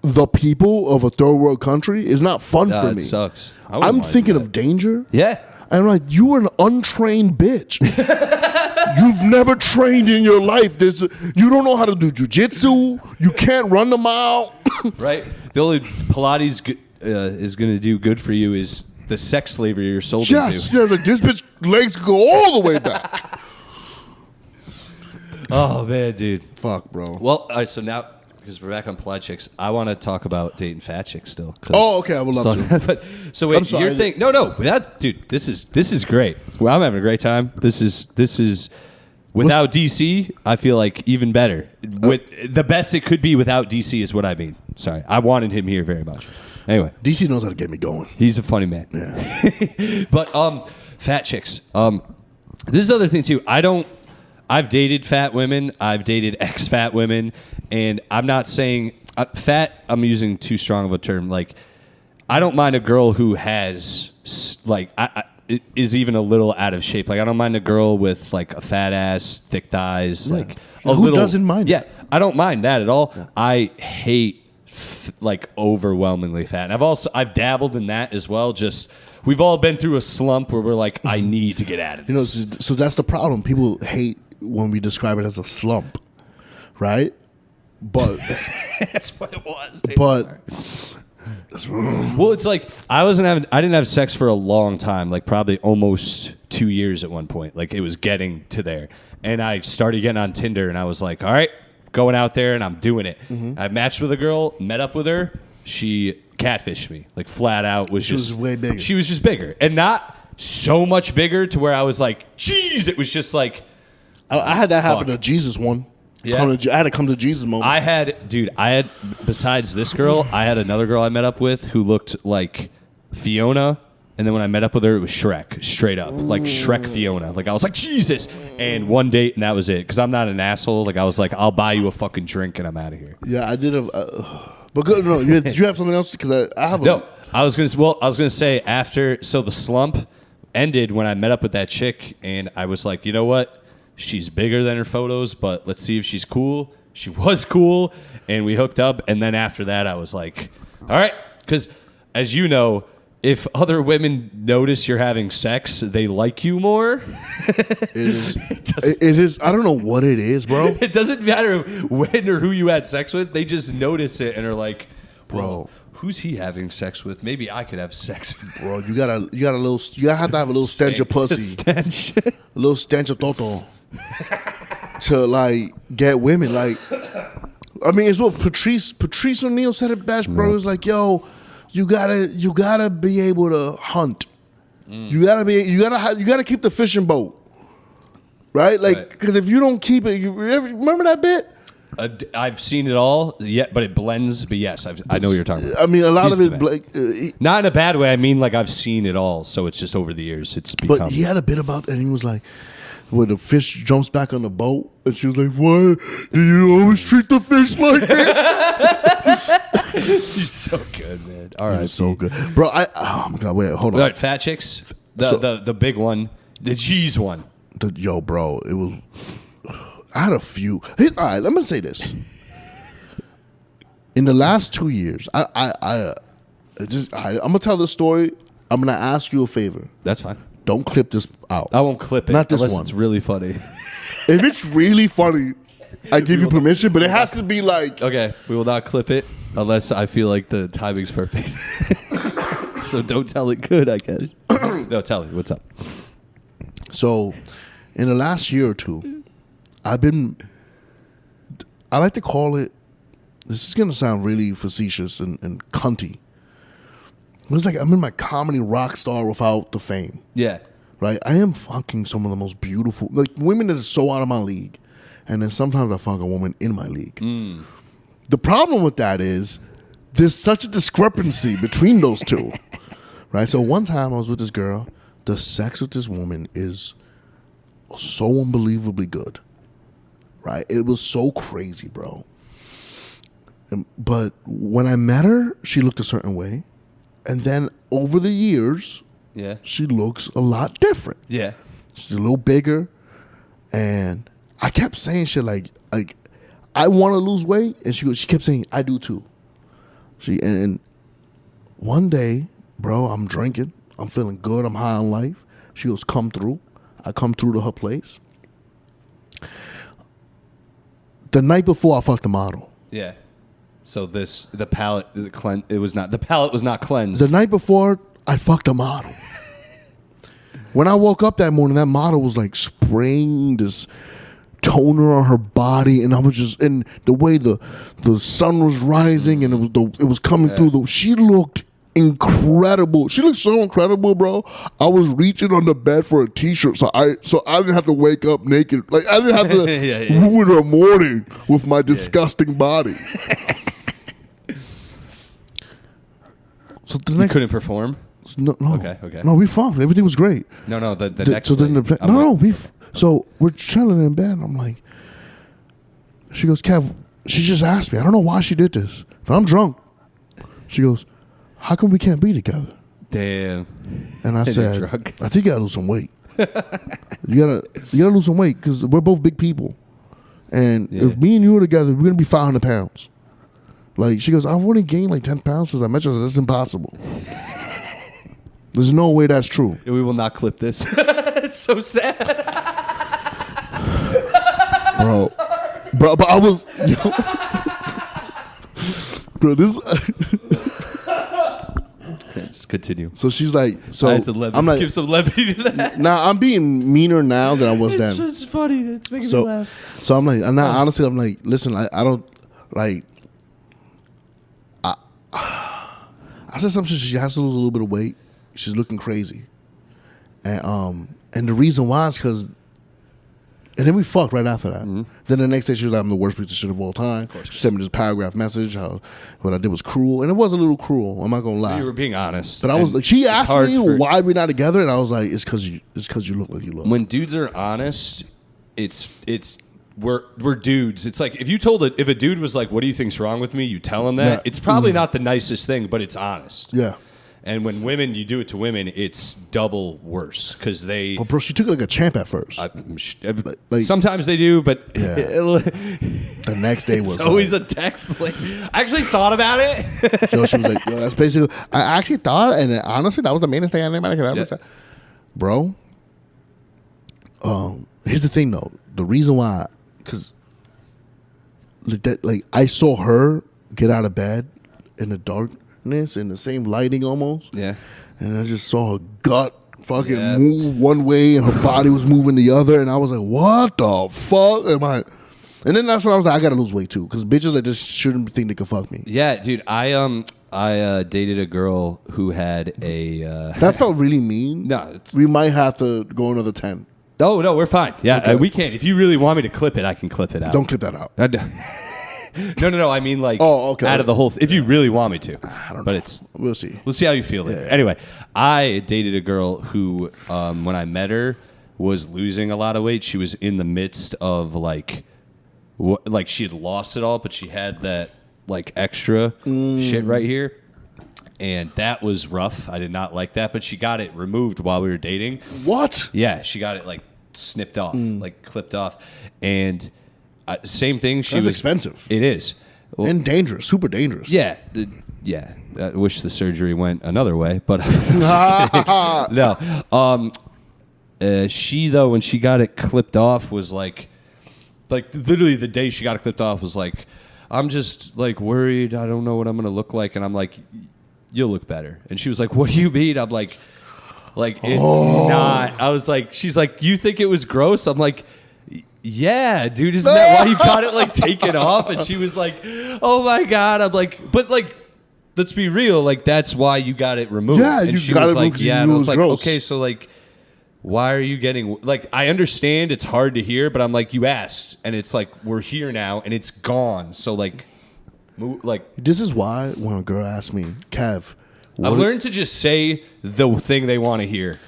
the people of a third world country is not fun for me. It sucks. I'm thinking of danger. Yeah. And I'm like, you are an untrained bitch. You've never trained in your life. You don't know how to do jujitsu. You can't run the mile. Right. The only Pilates is going to do good for you is the sex slavery you're sold into. Yeah, like this bitch legs go all the way back. Oh, man, dude. Fuck, bro. Well, all right, so now, because we're back on Pilates chicks, I want to talk about dating fat chicks still. Oh, okay, I would love to. But, so wait, you're thinking, no, dude, this is great. Well, I'm having a great time. This is without DC, I feel like even better. With the best it could be without DC is what I mean. Sorry, I wanted him here very much. Anyway, DC knows how to get me going. He's a funny man. Yeah. But fat chicks. This is the other thing too. I've dated fat women. I've dated ex-fat women, and I'm not saying fat. I'm using too strong of a term. Like, I don't mind a girl who has is even a little out of shape. Like, I don't mind a girl with like a fat ass, thick thighs. Yeah. Like who doesn't mind? Yeah, I don't mind that at all. Yeah. I hate overwhelmingly fat. And I've dabbled in that as well. Just we've all been through a slump where we're like, I need to get out of this. So that's the problem. People hate when we describe it as a slump, right? But That's what it was. Dude. But Well, it's like I didn't have sex for a long time, like probably almost 2 years at one point. Like it was getting to there. And I started getting on Tinder and I was like, all right, going out there and I'm doing it. I matched with a girl, met up with her. She catfished me, like flat out. She was way bigger. She was just bigger. And not so much bigger to where I was like, geez, it was just like. I had that happen Fuck. to Jesus one. Yeah. I had to come to Jesus moment. I had, besides this girl, I had another girl I met up with who looked like Fiona. And then when I met up with her, it was Shrek, straight up. Like Shrek Fiona. Like I was like, Jesus. And one date, and that was it. Because I'm not an asshole. Like I was like, I'll buy you a fucking drink and I'm out of here. Yeah, I did but good. No, did you have something else? Because I have. No, I was gonna say after. So the slump ended when I met up with that chick, and I was like, you know what? She's bigger than her photos, but let's see if she's cool. She was cool, and we hooked up. And then after that, I was like, all right, because as you know, if other women notice you're having sex, they like you more. It is. I don't know what it is, bro. It doesn't matter when or who you had sex with. They just notice it and are like, Bro. who's he having sex with? Maybe I could have sex with. Bro, you gotta have to have a little stench of pussy, Stench. a little stench of toto, to like get women. Like, I mean, it's what Patrice O'Neal said it best, bro. It was like, yo, you gotta be able to hunt. You gotta keep the fishing boat, right? Like, because if you don't keep it, remember that bit? I've seen it all, but it blends. But yes, I know what you're talking about. I mean, a lot of He's it, the like, not in a bad way. I mean, like I've seen it all, so it's just over the years. It's become. but he had a bit about, and he was like, where the fish jumps back on the boat, and she was like, "Why do you always treat the fish like this?" He's so good, man. All right, It's so good, bro. Oh my god, wait, hold on. All right, fat chicks. The big one, the G's one. Yo, bro, it was. I had a few. All right, let me say this. In the last 2 years, I'm gonna tell this story. I'm gonna ask you a favor. That's fine. Don't clip this out. I won't clip it. Not this unless one. It's really funny. If it's really funny, I give you permission, but it has to be like. Okay, we will not clip it unless I feel like the timing's perfect. So don't tell it good, I guess. No, tell it. What's up? So, in the last year or two, I like to call it, this is going to sound really facetious and cunty. It's like I'm in my comedy rock star without the fame, Yeah. right? I am fucking some of the most beautiful, like women that are so out of my league. And then sometimes I fuck a woman in my league. The problem with that is there's such a discrepancy between those two, right? So one time I was with this girl. The sex with this woman is so unbelievably good, right? It was so crazy, bro. But when I met her, she looked a certain way. And then over the years, Yeah. she looks a lot different. Yeah. She's a little bigger. And I kept saying shit like I want to lose weight. And she kept saying, I do too. And one day, bro, I'm drinking. I'm feeling good. I'm high on life. She goes, come through. I come through to her place. The night before, I fucked the model. Yeah. So the palate was not cleansed. The night before, I fucked the model. When I woke up that morning, that model was like spraying this toner on her body, and I was just, and the way the sun was rising, and it was coming through. She looked incredible. She looked so incredible, bro. I was reaching on the bed for a t-shirt, so I didn't have to wake up naked. Like I didn't have to ruin her morning with my disgusting body. So the You next couldn't perform? no. Okay. No, we fucked. Everything was great. No, the next So then lady. so we're chilling in bed. And I'm like, she goes, Kev, she just asked me. I don't know why she did this, but I'm drunk. She goes, how come we can't be together? Damn. And I you're said, drunk. I think you gotta lose some weight. you gotta lose some weight because we're both big people, and if me and you are together, we're gonna be 500 pounds. Like she goes, I've only gained like 10 pounds since I met you. I said, that's impossible. There's no way that's true. We will not clip this. It's so sad. Bro, but I was bro, this. Let's continue. So she's like, so It's 11. I'm like, Give some levity to that. nah, I'm being meaner now than I was then. It's just funny. It's making me So, laugh. so I'm like, and now honestly, I'm like, listen, I don't like. I said something. She has to lose a little bit of weight. She's looking crazy, and the reason why is because, and then we fucked right after that. Mm-hmm. Then the next day she was like, "I'm the worst piece of shit of all time." She sent me this paragraph message how what I did was cruel, and it was a little cruel. I'm not gonna lie. You were being honest. But I was And like, she it's asked hard me for- why we're not together, and I was like, it's because you look like you look. When dudes are honest, it's we're dudes. It's like if a dude was like, "What do you think's wrong with me?" You tell him that. Yeah. It's probably not the nicest thing, but it's honest. Yeah. And when you do it to women, it's double worse because they. But bro, she took it like a champ at first. Like- sometimes they do, but Yeah. The next day was it's always a text. Like, I actually thought about it. so she was like, yo, that's basically. I actually thought, and honestly, that was the mainest thing anybody could ever Yeah. say. Bro, here's the thing though. The reason why, because like I saw her get out of bed in the darkness, in the same lighting almost, Yeah. and I just saw her gut fucking Yeah. move one way and her body was moving the other, and I was like, what the fuck am I? And then that's when I was like, I gotta lose weight too, because bitches that just shouldn't think they can fuck me. Yeah, dude. I dated a girl who had a. That felt really mean. No, it's- We might have to go another 10. Oh no, we're fine. Yeah, Okay. we can. If you really want me to clip it, I can clip it out. Don't clip that out. No. I mean, like, Oh, okay. out of the whole. If you really want me to, I don't but know. it's. We'll see. We'll see how you feel later. Yeah. Anyway, I dated a girl who, when I met her, was losing a lot of weight. She was in the midst of like she had lost it all, but she had that like extra shit right here. And that was rough. I did not like that, but she got it removed while we were dating. What? Yeah, she got it like snipped off, like clipped off, and same thing. She That's was expensive. It is, well, And dangerous. Super dangerous. yeah, yeah. I wish the surgery went another way, but I'm just kidding. No. She though, when she got it clipped off, was like literally the day she got it clipped off was like, I'm just like worried. I don't know what I'm gonna look like, and I'm like, you'll look better. And she was like, what do you mean? I'm like it's not. I was like, she's like, you think it was gross? I'm like, yeah, dude, isn't that why you got it like taken off? And she was like, oh my God. I'm like, but like, let's be real. Like, that's why you got it removed. Yeah, and you she got was it like, removed 'cause you yeah. knew And I it was was like, gross. okay, so like, why are you getting, like, I understand it's hard to hear, but I'm like, you asked, and it's like, we're here now, and it's gone. So like, This is why when a girl asks me, Kev, I've learned to just say the thing they want to hear.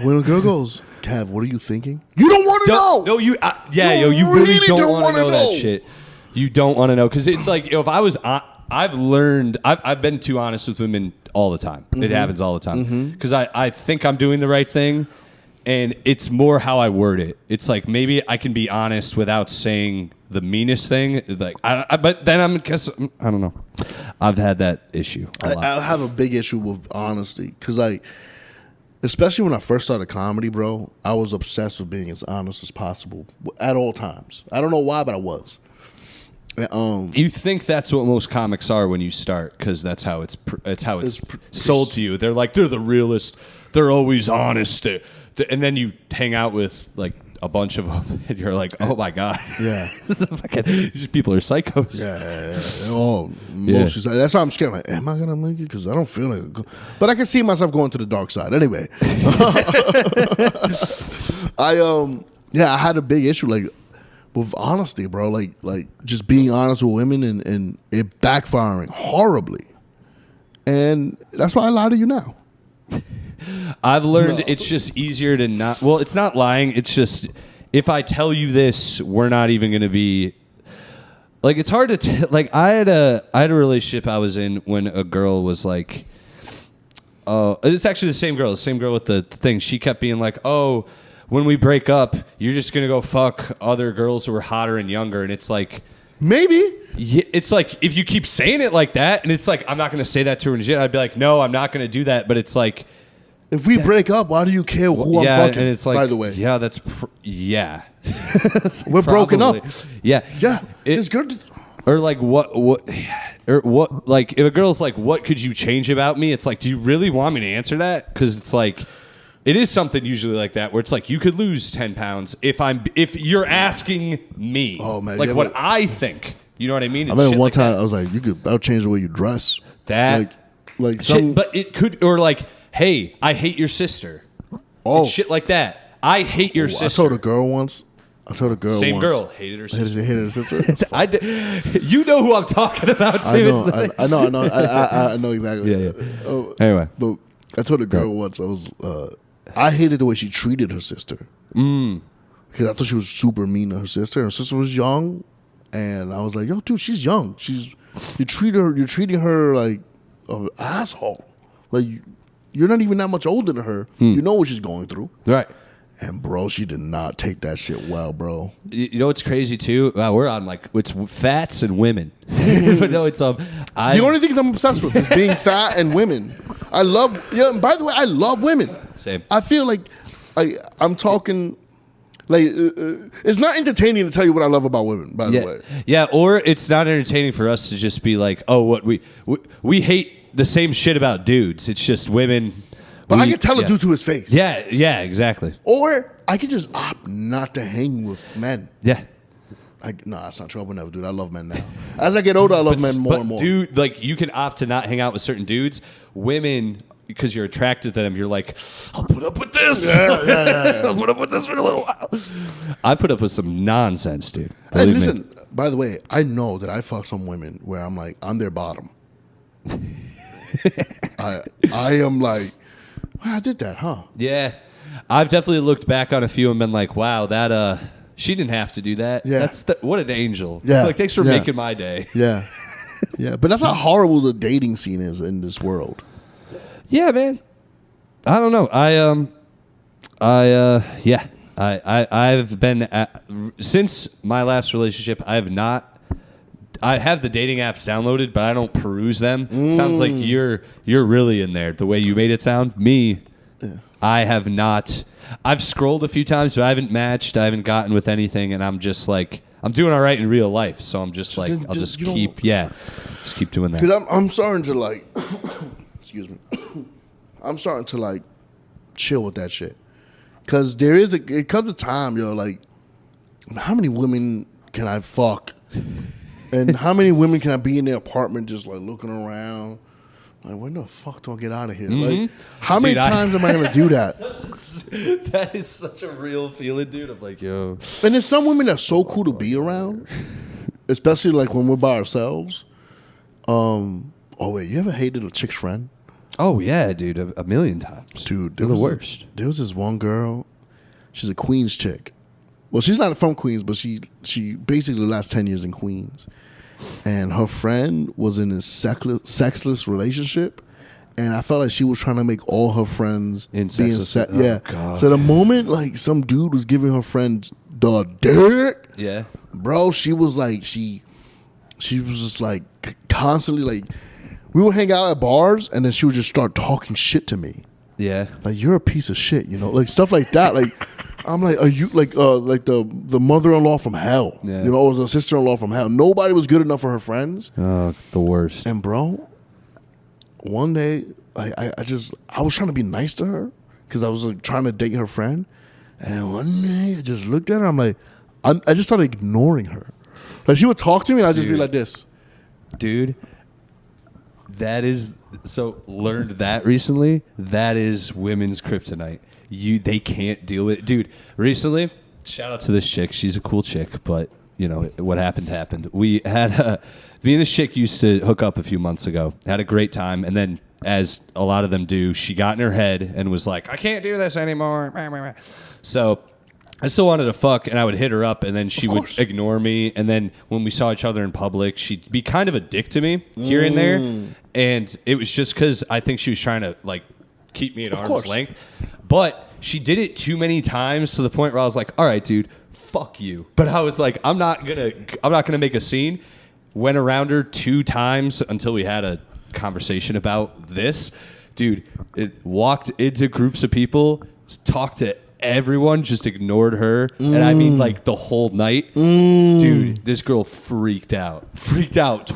when a girl goes, Kev, what are you thinking? You don't want to know. No, you You really really don't don't want to wanna know that know. shit. You don't want to know because it's like if I was, I've learned, I've been too honest with women all the time. Mm-hmm. It happens all the time because I think I'm doing the right thing, and it's more how I word it. It's like maybe I can be honest without saying the meanest thing. Like, but then I don't know. I've had that issue a lot. I have a big issue with honesty because, like, especially when I first started comedy, bro, I was obsessed with being as honest as possible at all times. I don't know why, but I was. You think that's what most comics are when you start because that's how it's sold to you. They're like they're the realest. They're always honest. And then you hang out with like a bunch of them, and you're like, oh my God, Yeah. these people are psychos. Yeah. Oh, mostly. That's why I'm scared. Like, am I gonna make it? Because I don't feel like it. But I can see myself going to the dark side. Anyway, I had a big issue like with honesty, bro. Like just being honest with women and it backfiring horribly. And that's why I lie to you now. I've learned it's just easier to not. Well, it's not lying. It's just if I tell you this, we're not even going to be. Like it's hard to like. I had a relationship I was in when a girl was like, oh, it's actually the same girl with the thing. She kept being like, oh, when we break up, you're just gonna go fuck other girls who are hotter and younger, and it's like. Maybe. Yeah, it's like if you keep saying it like that, and it's like I'm not going to say that to her, and I'd be like, no, I'm not going to do that. But it's like, if we break up, why do you care who I'm fucking? and it's like, by the way, yeah, that's yeah. we're broken up. Yeah, Yeah, it's good. Or like like if a girl's like, what could you change about me? It's like, do you really want me to answer that? Because it's like, it is something usually like that where it's like you could lose 10 pounds if you're asking me. Oh, man, like yeah, what but- I think. You know what I mean? I It's remember shit one like time that. I was like, I'll change the way you dress. That like shit, some. but it could, or like, hey, I hate your sister. Oh, It's shit like that. I hate your I sister. told a girl once. Same girl hated her sister. Hated her sister. You know who I'm talking about, I too. know, I know, I know exactly. Yeah. Oh, Anyway. but I told a girl once I hated the way she treated her sister. Because I thought she was super mean to her sister. Her sister was young, and I was like, "Yo, dude, she's young. You're treating her like an asshole. Like you're not even that much older than her. You know what she's going through." Right. And bro, she did not take that shit well, bro. You know what's crazy too? We're on like it's fats and women, but no, it's The only things I'm obsessed with is being fat and women. I love. Yeah. And by the way, I love women. Same. I feel like I'm talking. Like it's not entertaining to tell you what I love about women. By the way, yeah, or it's not entertaining for us to just be like, oh, what we hate the same shit about dudes. It's just women. but I can tell a dude to his face. Yeah, exactly. Or I could just opt not to hang with men. Yeah. No, that's not true. I would never do that. I love men now. As I get older, I love men more and more. Dude, like you can opt to not hang out with certain dudes. Women, because you're attracted to them, you're like, I'll put up with this. Yeah. I'll put up with this for a little while. I put up with some nonsense, dude. And Believe me. listen, by the way, I know that I fuck some women where I'm like, I'm their bottom. I am like, wow, I did that, huh? Yeah, I've definitely looked back on a few and been like, wow, that she didn't have to do that. Yeah. What an angel. Yeah. Like, thanks for Yeah. making my day. Yeah. Yeah. But that's how horrible the dating scene is in this world. Yeah, man. I don't know. I've been since my last relationship. I have the dating apps downloaded, but I don't peruse them. Sounds like you're really in there. The way you made it sound, me, I have not. I've scrolled a few times, but I haven't matched. I haven't gotten with anything, and I'm just like, I'm doing all right in real life. So I'm just like, I'll just keep doing that. Because I'm starting to like, excuse me, I'm starting to like chill with that shit. Because it comes a time, yo, like, how many women can I fuck? And how many women can I be in their apartment just like looking around? Like, when the fuck do I get out of here? Like, how many times am I going to do that? That is such a real feeling, dude. I'm like, yo. And there's some women that's so cool to be around, especially like when we're by ourselves. Oh, wait, you ever hated a chick's friend? Oh, yeah, dude. A million times. Dude, they're the worst. There was this one girl. She's a Queens chick. Well, she's not from Queens, but she basically the last 10 years in Queens. And her friend was in a sexless relationship. And I felt like she was trying to make all her friends In be sexless- oh, yeah. God. So the moment like some dude was giving her friend the dick, Yeah. bro, she was like she was just like constantly like we would hang out at bars and then she would just start talking shit to me. Yeah. Like, you're a piece of shit, you know, like stuff like that. Like, I'm like, are you like the mother-in-law from hell, Yeah. you know, or the sister-in-law from hell? Nobody was good enough for her friends. Oh, the worst. And bro, one day, I was trying to be nice to her because I was like trying to date her friend, and then one day I just looked at her. I'm like, I just started ignoring her. Like, she would talk to me, and I'd just be Dude. like this. Dude, that is so learned that recently. That is women's kryptonite. They can't deal with it. Dude, recently, shout out to this chick. She's a cool chick, but you know what happened. We had me and this chick used to hook up a few months ago. Had a great time, and then as a lot of them do, she got in her head and was like, I can't do this anymore. So I still wanted to fuck, and I would hit her up, and then she would ignore me. And then when we saw each other in public, she'd be kind of a dick to me here and there. And it was just because I think she was trying to like keep me at arm's length. But she did it too many times to the point where I was like, all right, dude, fuck you. But I was like, I'm not gonna make a scene. Went around her 2 times until we had a conversation about this. Dude, it walked into groups of people, talked to everyone just ignored her. And I mean, like, the whole night. Dude, this girl freaked out.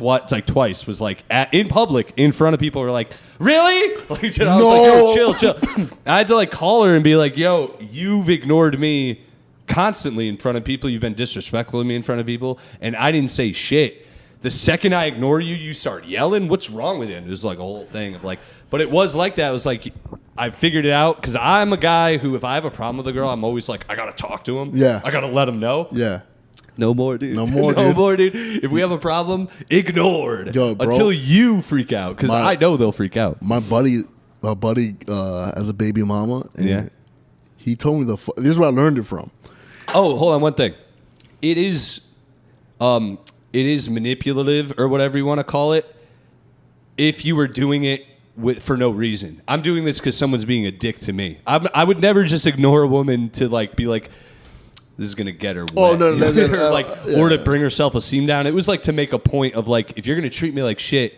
Like, twice. Was like, in public, in front of people, were like, really? Like, I was like, yo, chill. I had to, like, call her and be like, yo, you've ignored me constantly in front of people. You've been disrespectful to me in front of people. And I didn't say shit. The second I ignore you, you start yelling. What's wrong with you? And it was like a whole thing of like, but it was like that. It was like, I figured it out because I'm a guy who, if I have a problem with a girl, I'm always like, I got to talk to him. Yeah. I got to let him know. Yeah. No more, dude. No more, dude. If we have a problem, ignored. Yo, bro. Until you freak out because I know they'll freak out. My buddy has a baby mama. And Yeah. he told me this is where I learned it from. Oh, hold on one thing. It is manipulative or whatever you want to call it if you were doing it for no reason. I'm doing this because someone's being a dick to me. I would never just ignore a woman to like be like, this is going to get her wet. Oh, no, or, like, or to bring herself esteem down. It was like to make a point of like, if you're going to treat me like shit,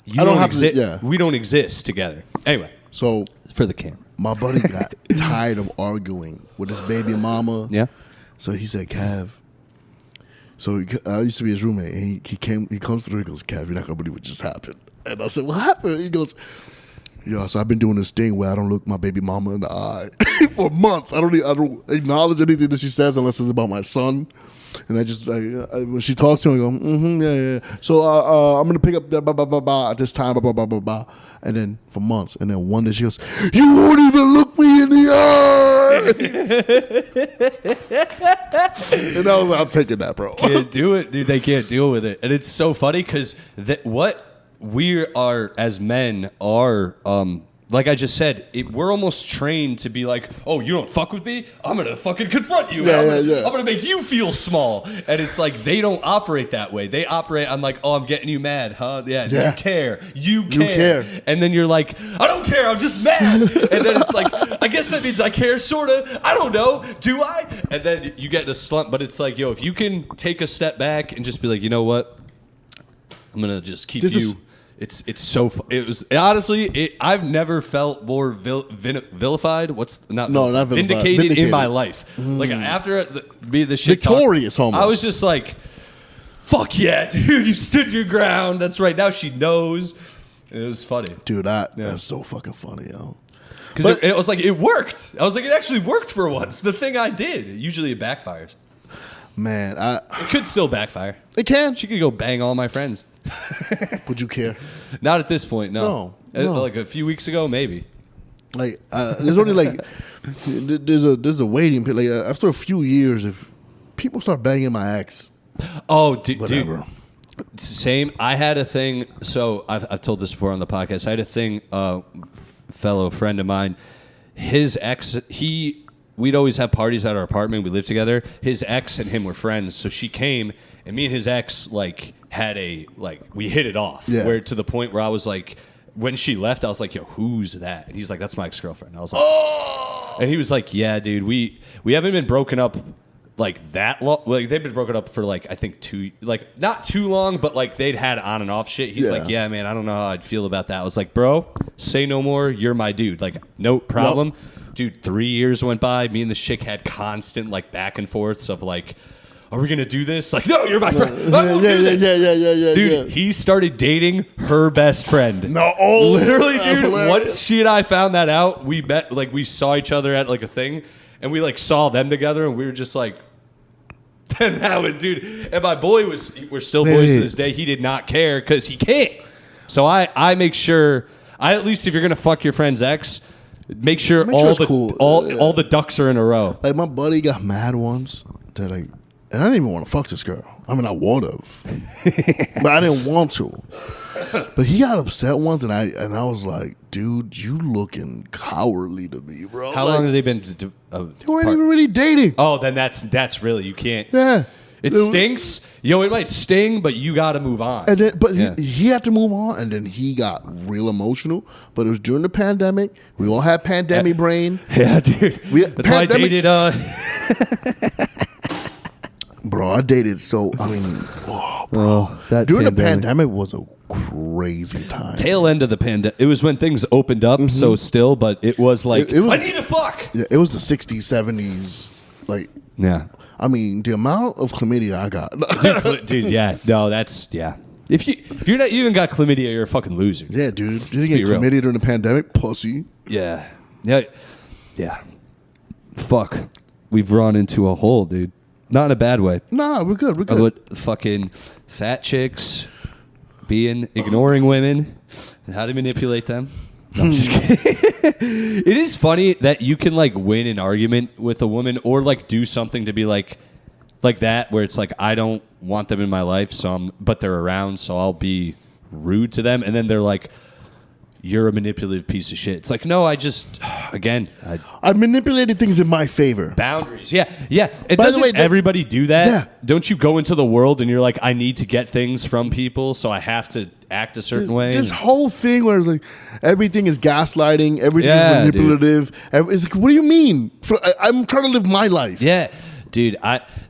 we don't exist together. Anyway. So for the camera. My buddy got tired of arguing with his baby mama. Yeah. So he said, Cav. So I used to be his roommate, and he comes through. He goes, Cav, you're not gonna believe what just happened. And I said, what happened? He goes, yo, so I've been doing this thing where I don't look my baby mama in the eye for months. I don't acknowledge anything that she says unless it's about my son. And I just when she talks to him, I go, yeah. So I'm gonna pick up that blah blah blah blah at this time, blah blah blah blah blah. And then for months, and then one day she goes, you won't even look me in the eyes. And I was like, I'm taking that, bro. Can't do it, dude. They can't deal with it, and it's so funny because what we are as men are. Like I just said, we're almost trained to be like, oh, you don't fuck with me? I'm going to fucking confront you. I'm going to make you feel small. And it's like they don't operate that way. They operate, I'm like, oh, I'm getting you mad, huh? Yeah. You care. You care. And then you're like, I don't care. I'm just mad. And then it's like, I guess that means I care, sort of. I don't know. Do I? And then you get in a slump. But it's like, yo, if you can take a step back and just be like, you know what? I'm going to just keep It's so. It was honestly. I've never felt more vilified. Not vindicated in my life. Like after the shit victorious, talk, almost. I was just like, "Fuck yeah, dude! You stood your ground. That's right. Now she knows." It was funny, dude. That's so fucking funny, yo. Because it was like it worked. I was like, it actually worked for once. The thing I did. Usually it backfires. Man, it could still backfire. It can. She could go bang all my friends. Would you care? Not at this point, no. No. Like a few weeks ago, maybe. Like there's only like there's a waiting period. Like after a few years, if people start banging my ex, dude. Same. I had a thing. So I've told this before on the podcast. I had a thing. Fellow friend of mine, his ex. We'd always have parties at our apartment. We lived together. His ex and him were friends. So she came, and me and his ex had we hit it off. Yeah. Where to the point where I was like, when she left, I was like, yo, who's that? And he's like, that's my ex-girlfriend. I was like, oh. And he was like, yeah, dude, we haven't been broken up like that long. Like they've been broken up for I think not too long, but they'd had on and off shit. He's like, yeah, man, I don't know how I'd feel about that. I was like, bro, say no more. You're my dude. No problem. Yep. Dude, 3 years went by. Me and this chick had constant back and forths of are we gonna do this? No, you're my friend. Yeah. Dude, he started dating her best friend. No, literally, dude. Once she and I found that out, we met. We saw each other at a thing, and we saw them together, and we were just like, and now, dude. And my boy we're still boys to this day. He did not care because he can't. So I make sure. At least if you're gonna fuck your friend's ex. Make sure all the ducks are in a row. My buddy got mad once that and I didn't even want to fuck this girl. I mean, I would have, but I didn't want to. But he got upset once, and I was like, dude, you looking cowardly to me, bro. How long have they been? They weren't even really dating. Oh, then that's really you can't. Yeah. It stinks. Yo, it might sting, but you got to move on. And then, he had to move on, and then he got real emotional. But it was during the pandemic. We all had pandemic brain. Yeah, dude. That's why I dated. Bro, I dated so. I mean, Oh, that during the pandemic was a crazy time. tail end of the pandemic. It was when things opened up. So still, but it was like It was- I need to fuck. Yeah, it was the 60s, 70s. Like, Yeah, I mean, the amount of chlamydia I got. dude. Yeah, no, that's yeah. If you're not even got chlamydia, you're a fucking loser. Yeah, dude. Did you be get real. chlamydia during the pandemic? Pussy. Yeah, yeah, yeah. Fuck, we've run into a hole, dude. Not in a bad way. Nah, we're good. We're good. About fucking fat chicks ignoring women and how to manipulate them. No, I'm just kidding. It is funny that you can like win an argument with a woman or like do something to be like that where it's like I don't want them in my life, but they're around, so I'll be rude to them, and then they're like, "You're a manipulative piece of shit." It's like, no, I manipulated things in my favor. boundaries. Yeah. And By the doesn't way, everybody do that? Yeah. Don't you go into the world and you're like, I need to get things from people, so I have to act a certain way? This whole thing where it's like everything is gaslighting, everything Yeah, is manipulative. It's like, what do you mean? I'm trying to live my life. Yeah, dude.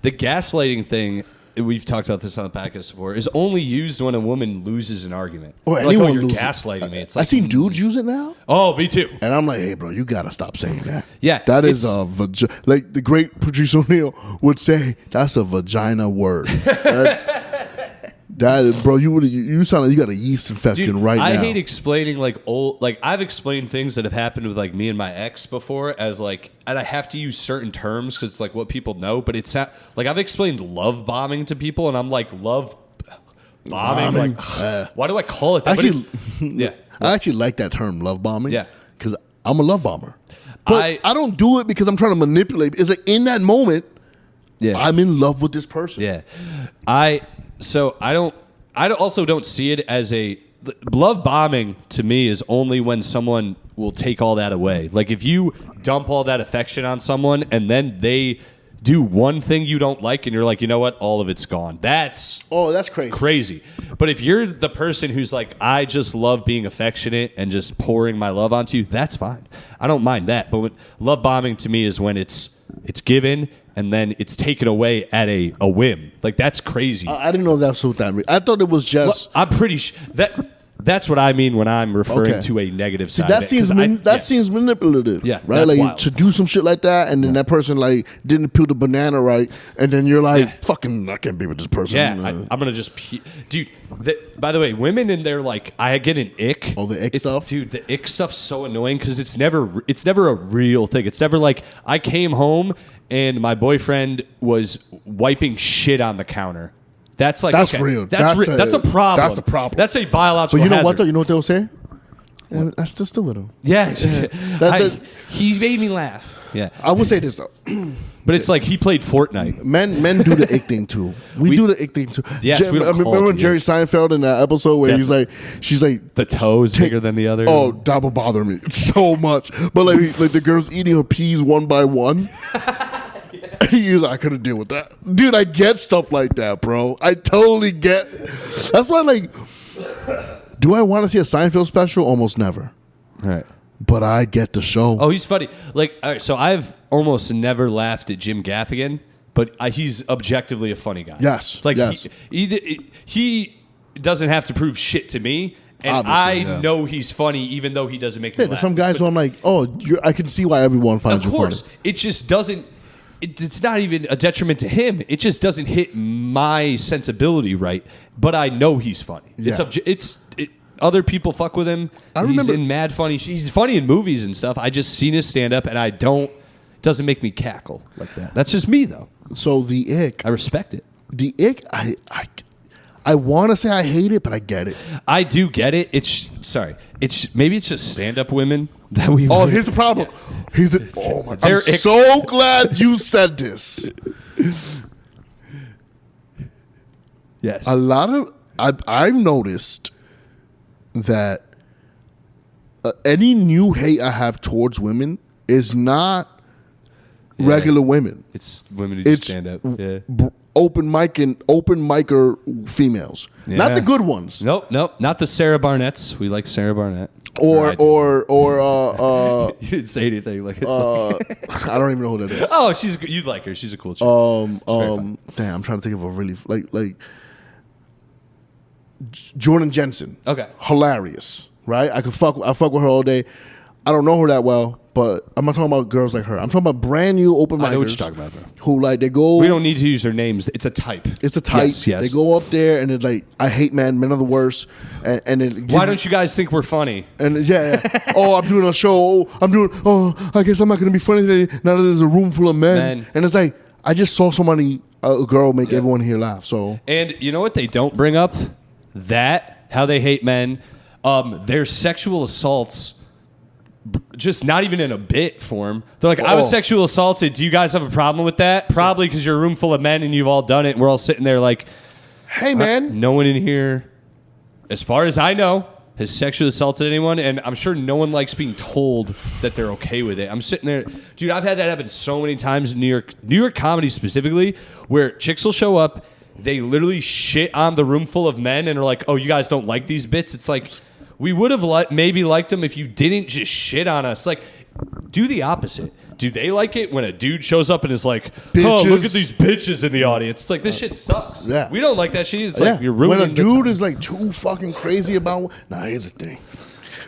The gaslighting thing. We've talked about this on the podcast before. Is only used when a woman loses an argument. Or Like, anyone you're loses. gaslighting me. It's I like, seen dudes use it now, oh, me too. and I'm like, hey, bro, you gotta stop saying that. Yeah, that is it's- like the great Patrice O'Neill would say. That's a vagina word. Bro, you sound like you got a yeast infection Dude, right now. I hate explaining I've explained things that have happened with like me and my ex before as like, and I have to use certain terms because it's like what people know, but it's not like I've explained love bombing to people, and I'm like, love bombing. Like, why do I call it that? But Actually, yeah, I actually like that term, love bombing. Yeah. because I'm a love bomber. But I- I don't do it because I'm trying to manipulate. It's like in that moment, yeah, I'm in love with this person. yeah. I also don't see it as love bombing to me is only when someone will take all that away. Like if you dump all that affection on someone and then they do one thing you don't like and you're like, you know what, all of it's gone. That's crazy. crazy. But if you're the person who's like, I just love being affectionate and just pouring my love onto you, that's fine. I don't mind that. But love bombing to me is when it's given and then it's taken away at a whim. Like that's crazy. I didn't know that's what that meant. I thought it was just. I'm pretty sure that's what I mean when I'm referring Okay. to a negative See, side. that of it, 'cause seems seems manipulative. Yeah, right. that's Like wild. to do some shit like that, and then that person like didn't peel the banana right, and then you're like, Yeah. "Fucking, I can't be with this person." Yeah, I'm gonna just, dude. By the way, women and their like, I get an ick. Oh, the ick stuff? dude. The ick stuff's so annoying because it's never a real thing. It's never like I came home and my boyfriend was wiping shit on the counter. That's like That's okay, real. That's a problem. That's a problem. That's a biological. But you know hazard. what? Though, you know what they'll say? And I still with him. Yeah, That- he made me laugh. Yeah, I would say this though. but it's like he played Fortnite. Men do the ick thing too. We do the ick thing too. Yes, we don't I remember call it when the Jerry ick. Seinfeld in that episode where she's like, The toe is bigger than the other. oh, that will bother me so much. But like the girl's eating her peas one by one. He's like, I couldn't deal with that, dude. I get stuff like that, bro. I totally get. That's why, like, do I want to see a Seinfeld special? Almost never. right. But I get the show. Oh, he's funny. Like, all right, so I've almost never laughed at Jim Gaffigan, but he's objectively a funny guy. Yes, like yes. he doesn't have to prove shit to me, and Obviously, I yeah. know he's funny, even though he doesn't make me Yeah, laugh. there's some guys who I'm like, oh, I can see why everyone finds Of you course, funny. it just doesn't. It's not even a detriment to him. It just doesn't hit my sensibility right. But I know he's funny. Yeah. Other people fuck with him. I He's remember- in mad funny. He's funny in movies and stuff. I just seen his stand up, and it doesn't make me cackle like that. That's just me though. So the ick, I respect it. I want to say I hate it, but I get it. I do get it. Maybe it's just stand up women that we. Oh, here's the problem. Oh my! I'm They're so glad you said this. yes. A lot of I've noticed that any new hate I have towards women is not regular women. It's women who just It's stand up. Yeah. Open micer females, not Yeah. the good ones. Nope. Not the Sarah Barnetts. We like Sarah Barnett. or You didn't say anything. Like it's I don't even know who that is. oh, you'd like her. She's a cool chick. Damn, I'm trying to think of a really like Jordan Jensen. Okay. Hilarious, right? I fuck with her all day. I don't know her that well, but I'm not talking about girls like her. I'm talking about brand new open micers. I know what you're talking about, bro. Who like they go. We don't need to use their names. It's a type. It's a type. Yes. They go up there and it's like, I hate men are the worst. And it Why don't you guys think we're funny? And yeah. Oh, I'm doing a show. I guess I'm not going to be funny today. Now that there's a room full of men. And it's like, I just saw a girl make everyone here laugh. So. And you know what they don't bring up? How they hate men. Their sexual assaults. Just not even in a bit form. They're like, I was sexually assaulted. Do you guys have a problem with that? Probably because you're a room full of men and you've all done it. And we're all sitting there like, hey, man. No one in here, as far as I know, has sexually assaulted anyone. And I'm sure no one likes being told that they're okay with it. I'm sitting there. Dude, I've had that happen so many times in New York comedy specifically, where chicks will show up. They literally shit on the room full of men and are like, oh, you guys don't like these bits? It's like, we would have maybe liked them if you didn't just shit on us. Like, do the opposite. Do they like it when a dude shows up and is like, oh, look at these bitches in the audience? It's like, this shit sucks. Yeah. We don't like that shit. It's like, you're ruining when a dude is like too fucking crazy about. Nah, here's the thing.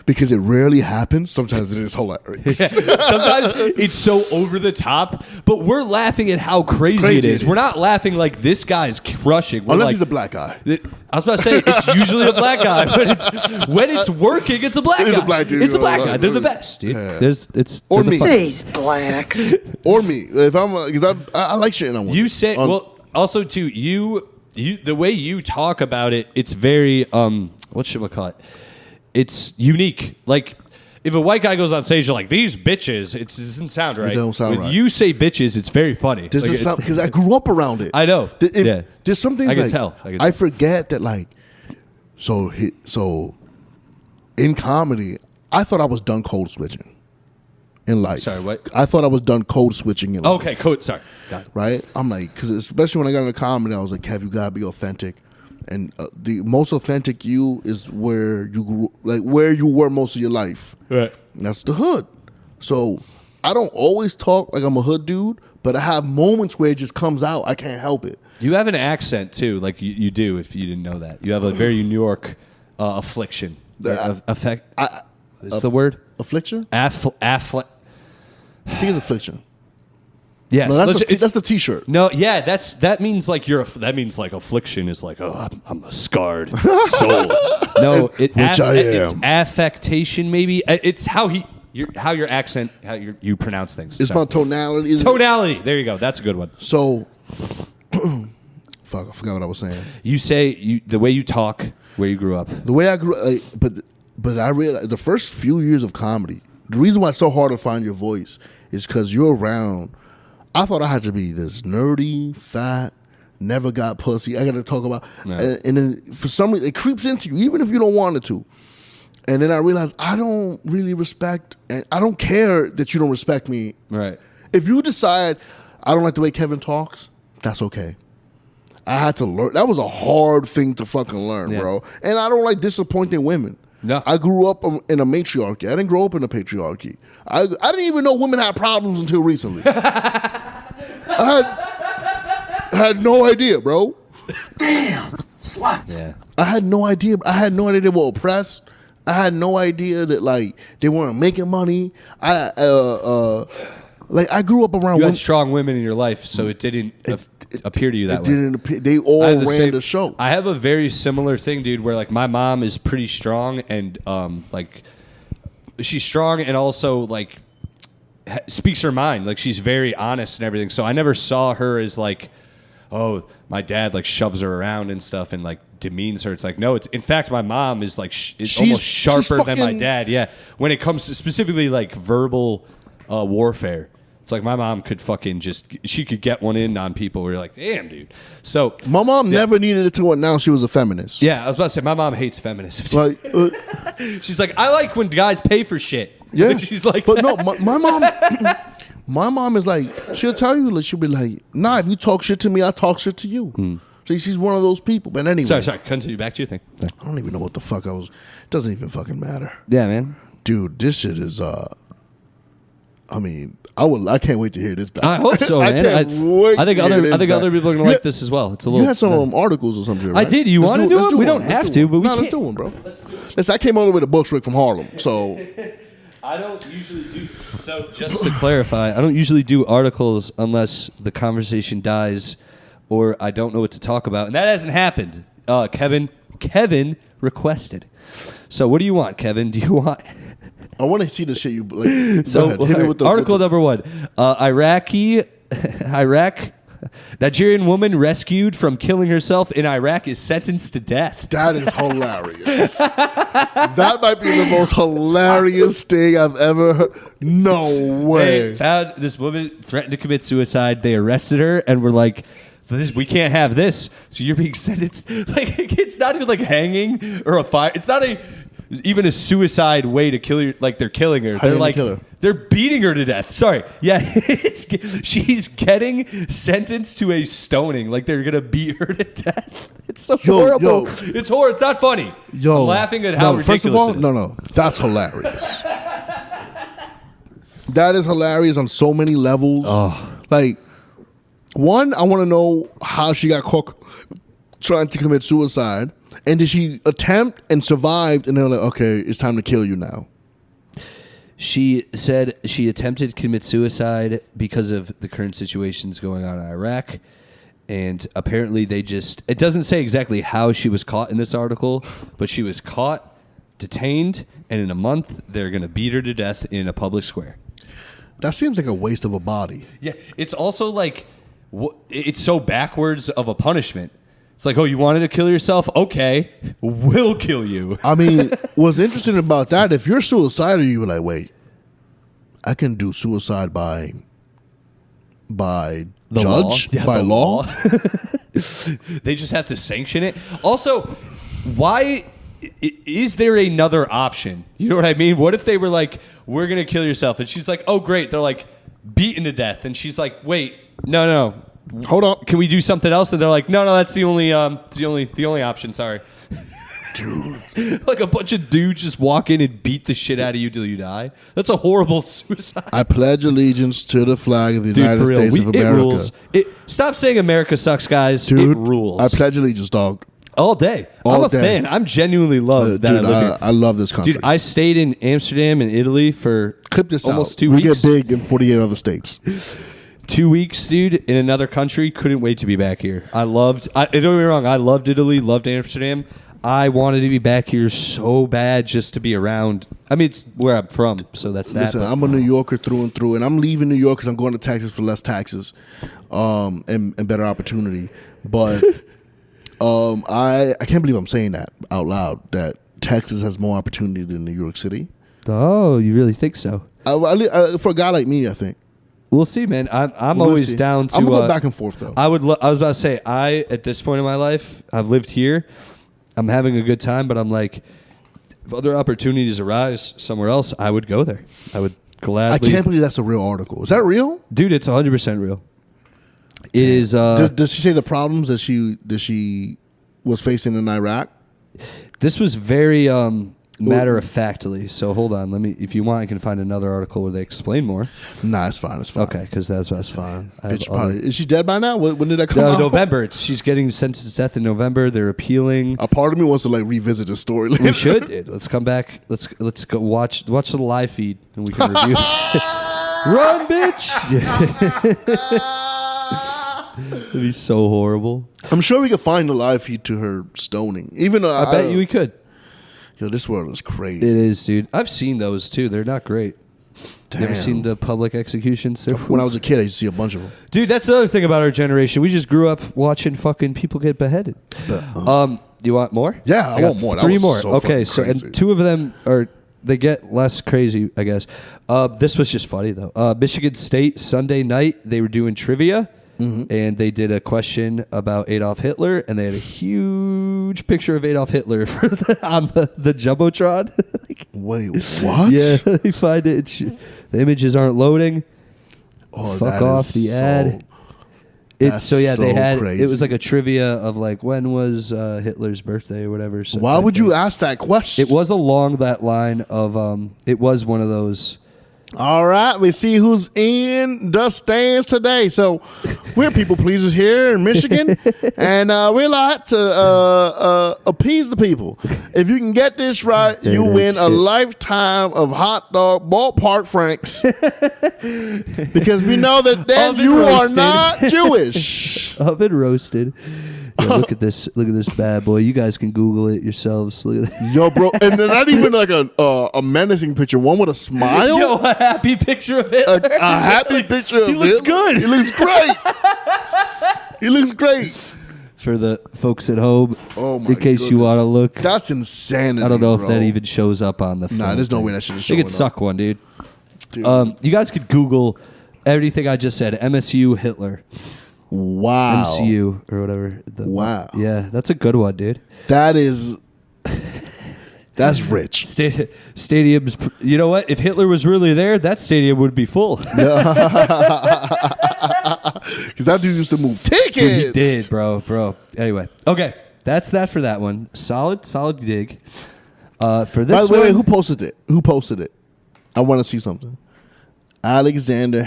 Because it rarely happens. Sometimes it is hilarious. Sometimes it's so over the top, but we're laughing at how crazy it is. We're not laughing like this guy's crushing. Unless he's a black guy. I was about to say, it's usually a black guy, but when it's working, it's a black guy. It's a black dude. It's a black guy. They're the best, dude. Yeah. Or me. These blacks. Or me. If I'm, because I like shitting on women. You say, well, also too, you the way you talk about it, it's very, what should we call it? It's unique. Like, if a white guy goes on stage, you're like, these bitches, it doesn't sound right. It don't sound when right. you say bitches, it's very funny. Because I grew up around it. I know. There's some things I can like, tell. I forget that, like, so in comedy, I thought I was done code switching in life. Sorry, what? I thought I was done code switching in life. Okay, code. Sorry. Got it. Right? I'm like, because especially when I got into comedy, I was like, Kev, you got to be authentic. And the most authentic you is where you grew, like where you were most of your life. Right. And that's the hood. So I don't always talk like I'm a hood dude, but I have moments where it just comes out. I can't help it. You have an accent too, like you do. If you didn't know that, you have a very New York affliction. Affect. Is the word affliction? I think it's affliction. Yes, no, that's the T-shirt. No, yeah, that means like that means like affliction is like, oh, I'm a scarred soul. No, it's affectation maybe. It's how your accent, how you pronounce things. It's about tonality. Tonality. There you go. That's a good one. So, fuck, I forgot what I was saying. You say the way you talk, where you grew up. The way I grew up, but I realized the first few years of comedy, the reason why it's so hard to find your voice is because you're around. I thought I had to be this nerdy, fat, never got pussy. I got to talk about, and then for some reason it creeps into you, even if you don't want it to. And then I realized I don't really respect, and I don't care that you don't respect me. Right. If you decide I don't like the way Kevin talks, that's okay. I had to learn. That was a hard thing to fucking learn, bro. And I don't like disappointing women. No. I grew up in a matriarchy. I didn't grow up in a patriarchy. I didn't even know women had problems until recently. I had no idea, bro. Damn. Slut. Yeah. I had no idea. I had no idea they were oppressed. I had no idea that like they weren't making money. I grew up around. You had strong women in your life, so it didn't appear to you that way. They all ran the show. I have a very similar thing, dude, where like my mom is pretty strong and like she's strong and also like speaks her mind. Like she's very honest and everything. So I never saw her as like, oh, my dad like shoves her around and stuff and like demeans her. It's like, no, it's in fact my mom is like almost sharper than my dad. Yeah, when it comes to specifically like verbal warfare. It's like my mom could fucking she could get one in on people where you're like, damn, dude. So my mom never needed it to announce she was a feminist. Yeah, I was about to say, my mom hates feminism. Like, she's like, I like when guys pay for shit. Yeah. She's like, but no, my mom, my mom is like, she'll tell you, she'll be like, nah, if you talk shit to me, I talk shit to you. See, she's one of those people. But anyway, Sorry. Continue. Back to your thing. I don't even know what the fuck I was. Doesn't even fucking matter, Yeah, man. dude. This shit is. I mean, I can't wait to hear this back. I hope so, man. I can't wait. I think to hear other this back. people are gonna like this as well. It's a little. You had some articles or something. Right? I did. You want to do it? We don't have to, but we let's can. do one, bro. Listen, I came all the way to Bushwick from Harlem, so I don't usually do. So just to clarify, I don't usually do articles unless the conversation dies or I don't know what to talk about, and that hasn't happened. Kevin requested. So what do you want, Kevin? Do you want? I want to see the shit you like. So go ahead. Hit me with the article number 1: Iraq Nigerian woman rescued from killing herself in Iraq is sentenced to death. That is hilarious. That might be the most hilarious thing I've ever heard. No way. They found this woman threatened to commit suicide. They arrested her and were like, we can't have this. So you're being sentenced. Like, it's not even like hanging or a fire. It's not even a suicide way to kill her. Like, they're killing her. They're like, kill her? They're beating her to death. Sorry. Yeah, she's getting sentenced to a stoning. Like, they're going to beat her to death. It's so horrible. It's horrible. It's not funny. I'm laughing at how ridiculous first of all, it is. no. That's hilarious. That is hilarious on so many levels. Like, one, I want to know how she got caught trying to commit suicide. And did she attempt and survived? And they're like, okay, it's time to kill you now. She said she attempted to commit suicide because of the current situations going on in Iraq. And apparently it doesn't say exactly how she was caught in this article, but she was caught, detained, and in a month, they're going to beat her to death in a public square. That seems like a waste of a body. Yeah, it's also like, it's so backwards of a punishment. It's like, oh, you wanted to kill yourself? Okay, we'll kill you. I mean, what's interesting about that, if you're suicidal, you were like, wait, I can do suicide by The judge, law. Yeah, by the law. They just have to sanction it. Also, why is there another option? You know what I mean? What if they were like, we're going to kill yourself? And she's like, oh, great. They're like, beaten to death. And she's like, wait, no. Hold up. Can we do something else? And they're like, no, that's the only option. Sorry. Dude. Like a bunch of dudes just walk in and beat the shit out of you till you die. That's a horrible suicide. I pledge allegiance to the flag of the United States of America. It rules. Stop saying America sucks, guys. Dude, it rules. I pledge allegiance, dog. All day. I'm a fan. I'm genuinely love that dude, I live here. I love this country. Dude, I stayed in Amsterdam and Italy for Clip this almost out. 2 We weeks. get big in 48 other states. 2 weeks, dude, in another country. Couldn't wait to be back here. Don't get me wrong. I loved Italy, loved Amsterdam. I wanted to be back here so bad just to be around. I mean, it's where I'm from, so that's that. Listen, I'm a New Yorker through and through, and I'm leaving New York because I'm going to Texas for less taxes and better opportunity. But I can't believe I'm saying that out loud, that Texas has more opportunity than New York City. Oh, you really think so? For a guy like me, I think. We'll see, man. I'm We'll always see. down to. I'm gonna go back and forth though. I was about to say, at this point in my life, I've lived here. I'm having a good time, but I'm like, if other opportunities arise somewhere else, I would go there. I would gladly. I can't believe that's a real article. Is that real? Dude, it's 100% real. It is. Does she say the problems that she was facing in Iraq? This was very matter of factly. So hold on, if you want, I can find another article where they explain more. Nah, it's fine. It's fine. Okay, because that's fine. I have Bitch, probably, is she dead by now? When did that come out? November. She's getting sentenced to death in November. They're appealing. A part of me wants to like revisit the story. Later. We should, dude. Let's come back. Let's go watch the live feed and we can review. Run, bitch! It'd be so horrible. I'm sure we could find a live feed to her stoning. Even though I bet you we could. Yo, this world is crazy. It is, dude. I've seen those too. They're not great. Damn. You ever seen the public executions? When I was a kid, I used to see a bunch of them. Dude, that's the other thing about our generation. We just grew up watching fucking people get beheaded. Do you want more? Yeah, I want more. That 3 was more. so Okay, fucking so crazy. and 2 of them they get less crazy, I guess. This was just funny though. Michigan State Sunday night, they were doing trivia. Mm-hmm. And they did a question about Adolf Hitler, and they had a huge picture of Adolf Hitler on the Jumbotron. Wait, what? Yeah, they find it. The images aren't loading. Oh, Fuck that off is the ad. That's So yeah, they so had crazy. it was like a trivia of like when was Hitler's birthday or whatever. So Why would you ask that question? It was along that line of it was one of those. All right, we see who's in the stands today. So we're people pleasers here in Michigan, and we like to appease the people. If you can get this right, you win a lifetime of hot dog ballpark franks. Because we know that then Oven you roasted. are not Jewish. Oven roasted. Yeah, look at this! Look at this bad boy. You guys can Google it yourselves. Look at that. Yo, bro, and they're not even like a menacing picture. One with a smile. Yo, a happy picture of Hitler. A happy picture of he looks him. good. He looks great. He looks great. For the folks at home, Oh my in case you goodness. want to look. That's insanity. I don't know bro. if that even shows up on the phone. Nah, there's no thing. way that shit is They showing could suck one, dude. Dude. You guys could Google everything I just said. MSU Hitler. Wow. MCU or whatever. Wow. Yeah, that's a good one, dude. That is. That's rich. Stadiums. You know what? If Hitler was really there, that stadium would be full. Because that dude used to move tickets. Dude, he did, bro. Anyway, okay, that's that for that one. Solid dig. For By this the way, one, who posted it? Who posted it? I want to see something. Alexander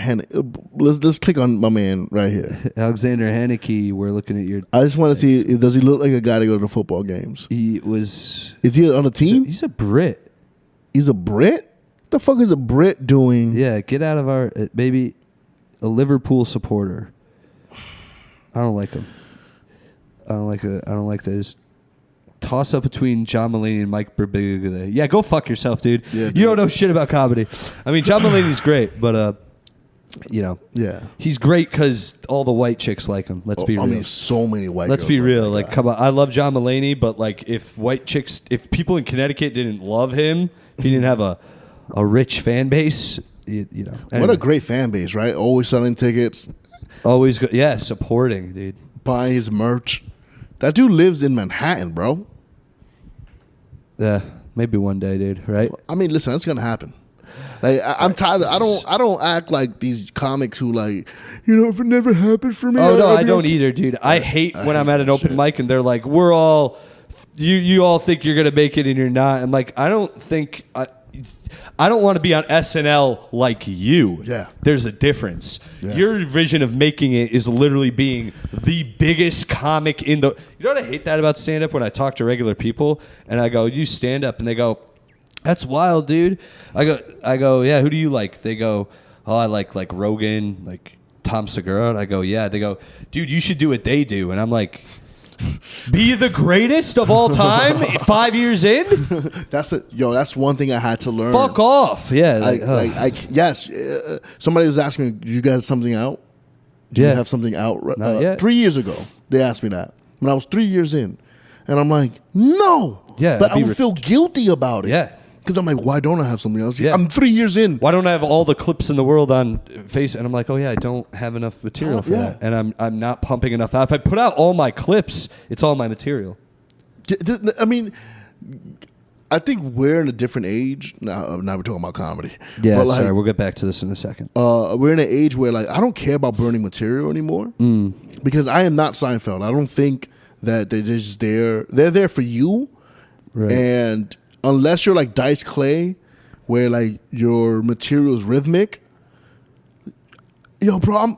let's click on my man right here. Alexander Haneke. We're looking at your. I just want to see, does he look like a guy to go to football games? He was. Is he on a team? He's a Brit. He's a Brit? What the fuck is a Brit doing? Yeah, get out of our maybe a Liverpool supporter. I don't like him. I don't like this toss up between John Mulaney and Mike Birbiglia. Yeah, go fuck yourself, dude. Yeah, You dude. don't know shit about comedy. I mean, John Mulaney's great, but you know, Yeah. he's great because all the white chicks like him. Let's be real. I mean, so many white Let's girls be like real. that Like, guy. come on. I love John Mulaney, but like, if people in Connecticut didn't love him, if he didn't have a rich fan base, you know. What Anyway, a great fan base, right? Always selling tickets, always good. Yeah, supporting, dude. buying his merch. That dude lives in Manhattan, bro. Yeah, maybe one day, dude. Right? I mean, listen, that's gonna happen. Like I'm tired. I don't act like these comics who like, if it never happened for me. Oh no, I'd I be don't okay. either, dude. I hate when I'm hate at an that open shit. mic and they're like, "We're all, you all think you're gonna make it and you're not." I'm like, I don't think I don't want to be on SNL like you. Yeah. There's a difference. Yeah. Your vision of making it is literally being the biggest comic in the. You know what I hate that about stand up when I talk to regular people and I go, "You stand up," and they go, "That's wild, dude." I go, "Yeah, who do you like?" They go, "Oh, I like Rogan, like Tom Segura." And I go, "Yeah." They go, "Dude, you should do what they do." And I'm like, be the greatest of all time 5 years in? That's one thing I had to learn. Fuck off. Yeah. Yes. Somebody was asking me, "Do you guys something out? Do you Yeah. have something out?" Not yet. 3 years ago, they asked me that when I was 3 years in, and I'm like, no. Yeah, but I be would feel guilty about it. Yeah. Because I'm like, why don't I have something else? Yeah. I'm 3 years in. Why don't I have all the clips in the world on face? And I'm like, oh yeah, I don't have enough material for Yeah. that, and I'm not pumping enough out. If I put out all my clips, it's all my material. I mean, I think we're in a different age. Now we're talking about comedy. Yeah, But, like, sorry, we'll get back to this in a second. we're in an age where like I don't care about burning material anymore because I am not Seinfeld. I don't think that they're just there. They're there for you, Right. and unless you're like Dice Clay, where like your material is rhythmic, bro,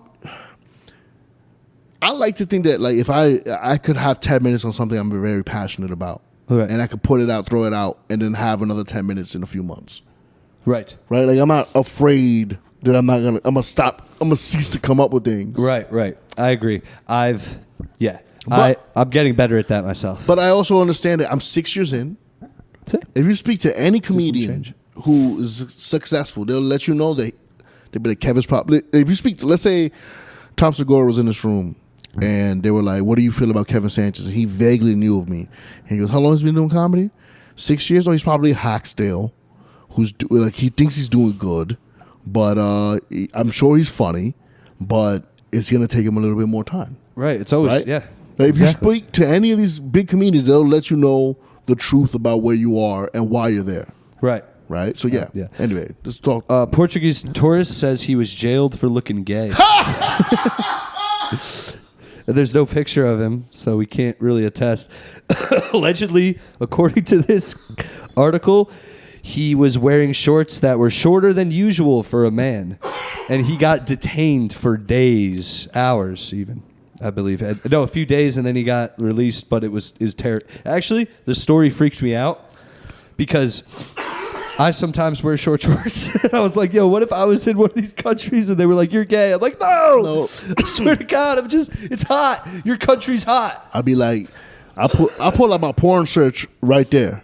I like to think that like if I could have 10 minutes on something I'm very passionate about, Right. and I could put it out, throw it out, and then have another 10 minutes in a few months. Right. Right? Like I'm not afraid that I'm gonna cease to come up with things. Right. I agree. I'm getting better at that myself. But I also understand that I'm 6 years in. That's it. If you speak to any comedian change. who is successful, they'll let you know that they'll be like, Kevin's probably. If you speak to, let's say, Tom Segura was in this room and they were like, "What do you feel about Kevin Sanchez?" And he vaguely knew of me. And he goes, "How long has he been doing comedy? 6 years? Oh, he's probably a hack still. He thinks he's doing good, but I'm sure he's funny, but it's gonna take him a little bit more time." Right. It's always Right? yeah. Like, if you Exactly. speak to any of these big comedians, they'll let you know the truth about where you are and why you're there. Right. Right? So, yeah. Yeah. Anyway, let's talk. Portuguese tourist says he was jailed for looking gay. There's no picture of him, so we can't really attest. Allegedly, according to this article, he was wearing shorts that were shorter than usual for a man, and he got detained for days, hours even, I believe. No, a few days, and then he got released, but it was terrible. Actually, the story freaked me out because I sometimes wear short shorts. And I was like, yo, what if I was in one of these countries and they were like, you're gay? I'm like, no. I swear to God, it's hot. Your country's hot. I'd be like, I pull out my porn search right there.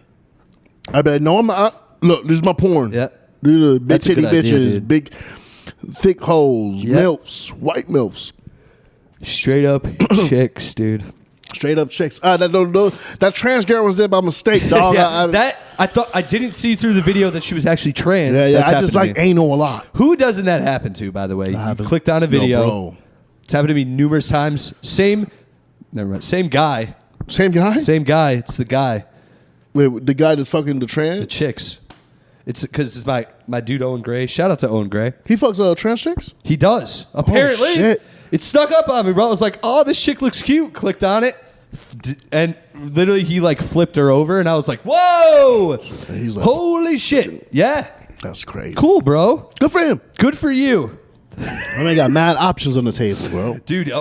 I'd be like, no, look, this is my porn. Yeah. These are big That's a titty good idea, bitches, dude. big, thick holes, Yep. milfs, white milfs. Straight up chicks, dude. Straight up chicks. That trans girl was there by mistake, dog. Yeah, I thought I didn't see through the video that she was actually trans. Yeah, That's I just happened like to me. anal a lot. Who doesn't that happen to, by the way? You clicked on a video. No, bro. It's happened to me numerous times. Never mind. Same guy. Same guy? Same guy. It's the guy. Wait, the guy that's fucking the trans? The chicks. It's because it's my dude Owen Gray. Shout out to Owen Gray. He fucks trans chicks? He does. Apparently. shit. It stuck up on me, bro. I was like, oh, this chick looks cute. Clicked on it. And literally he like flipped her over and I was like, whoa. He's like, holy shit. Yeah. that's crazy. Cool, bro. Good for him. Good for you. I mean, got mad options on the table, bro. Dude,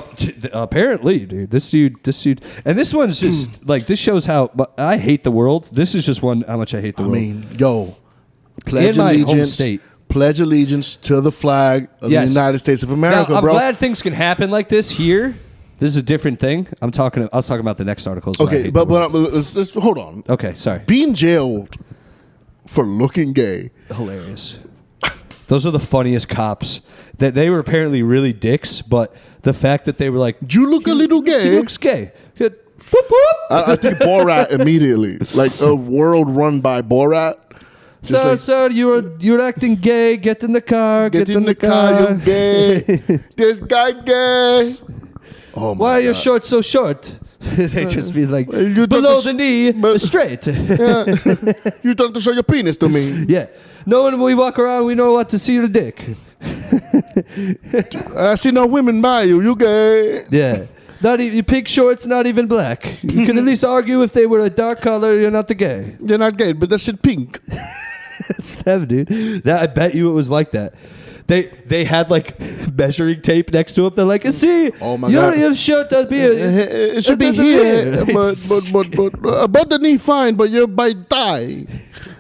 apparently, dude. This dude. And this one's just like, this shows how I hate the world. This is just how much I hate the I world. mean, yo, pledge In my home allegiance. state. Pledge allegiance to the flag of Yes. the United States of America, Now, I'm bro. glad things can happen like this here. This is a different thing. I was talking about the next article. Okay, but let's hold on. Okay, sorry. Being jailed for looking gay. Hilarious. Those are the funniest cops. That they were apparently really dicks, but the fact that they were like, You look a little he gay. looks gay. Good. Boop, boop. I think Borat immediately, like a world run by Borat. Just like, Sir, you're acting gay. Get in the car. get in the car, you gay. This guy gay. Oh my Why are your God. shorts so short? They just be like, Well, you below don't- the knee, but- straight. You don't have to show your penis to me. Yeah. No, when we walk around, we know what to see your dick. I see no women by you. You gay. Yeah. Not even your pink shorts, not even black. You can at least argue if they were a dark color, you're not the gay. You're not gay, but that shit pink. That's them, dude. I bet you it was like that. They had like measuring tape next to it. They're like, see, Oh my God. your shirt does be. It should be here, but above the knee fine, but you're by thigh,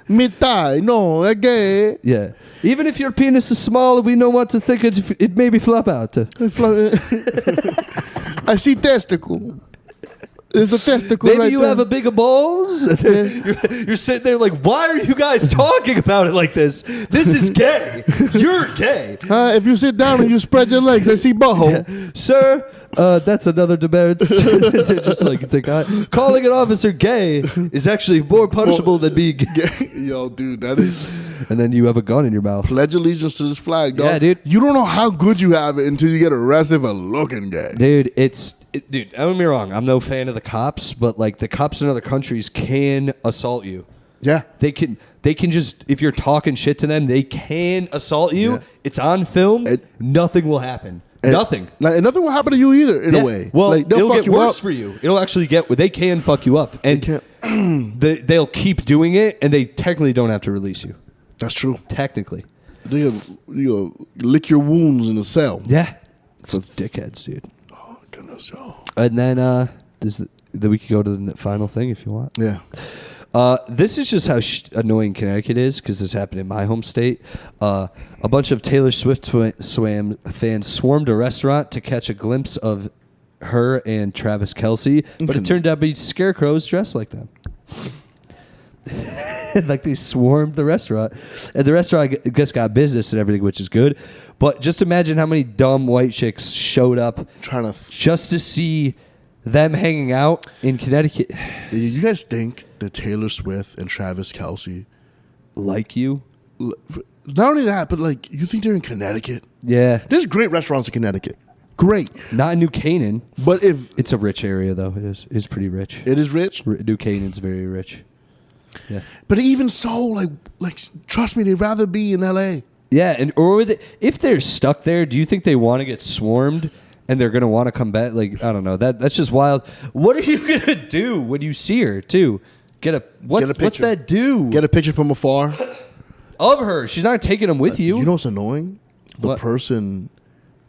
mid thigh. No, gay. Yeah. Even if your penis is small, we know what to think. It maybe flop out. I see testicle. There's a testicle. Maybe right you there. have a bigger balls. You're sitting there like, why are you guys talking about it like this? This is gay. You're gay. If you sit down and you spread your legs, I see butthole. Sir, that's another demerit. Just like the guy calling an officer gay is actually more punishable than being gay. Yo, dude, that is And then you have a gun in your mouth. pledge allegiance to this flag, dog. Yeah, dude. You don't know how good you have it until you get arrested for looking gay. Dude, dude, don't get me wrong. I'm no fan of the cops, but like the cops in other countries can assault you. Yeah. They can just, if you're talking shit to them, they can assault you. Yeah. It's on film. Nothing will happen. Nothing. Like, nothing will happen to you either, in Yeah. a way. Well, like, they'll it'll fuck get you worse up. for you. It'll actually they can fuck you up. And they'll keep doing it, and they technically don't have to release you. That's true. Technically. You lick your wounds in the cell. Yeah. For dickheads, dude. Oh, goodness, yo. And then then we could go to the final thing if you want. Yeah. This is just how annoying Connecticut is because this happened in my home state. A bunch of Taylor Swift fans swarmed a restaurant to catch a glimpse of her and Travis Kelce, but it turned out to be scarecrows dressed like them. Like they swarmed the restaurant, and the restaurant I guess got business and everything, which is good. But just imagine how many dumb white chicks showed up Trying to. just to see them hanging out in Connecticut. You guys think that Taylor Swift and Travis Kelce, Like you? not only that, but like, you think they're in Connecticut? Yeah. There's great restaurants in Connecticut. Great. Not in New Canaan. But if It's a rich area, though. It is. It's pretty rich. it is rich, New Canaan's very rich. Yeah. but even so, like trust me, they'd rather be in LA. Yeah, and if they're stuck there, do you think they want to get swarmed and they're gonna want to come back. Like, I don't know. That's just wild. What are you gonna do when you see her too? What's picture. that do? Get a picture from afar. Of her. She's not taking them with you. You know what's annoying? The What? person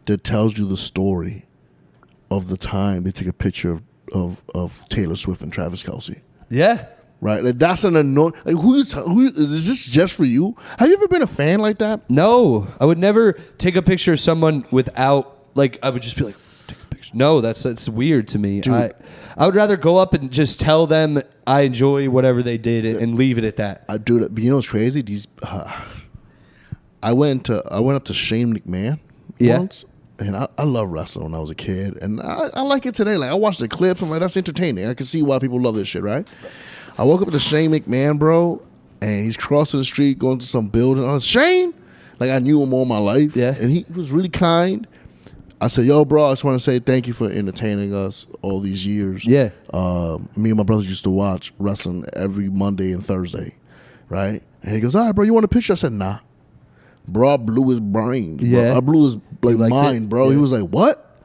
that tells you the story of the time they take a picture of Taylor Swift and Travis Kelce. Yeah. Right? Like, that's an annoying. Like, who is this just for you? Have you ever been a fan like that? No, I would never take a picture of someone without, like, I would just be like, take a picture. No, that's weird to me. Dude. I would rather go up and just tell them I enjoy whatever they did and leave it at that. I do that. But you know what's crazy? I went up to Shane McMahon once. And I love wrestling when I was a kid. And I like it today. Like, I watched the clips. I'm like, that's entertaining. I can see why people love this shit, right? I woke up to Shane McMahon, bro, and he's crossing the street going to some building. I was, Shane? Like, I knew him all my life. Yeah. And he was really kind. I said, yo, bro, I just want to say thank you for entertaining us all these years. Yeah. Me and my brothers used to watch wrestling every Monday and Thursday, right? And he goes, all right, bro, you want a picture? I said, nah. Bro, I blew his brain. Bro. Yeah. I blew his mind, bro. Yeah. He was like, what?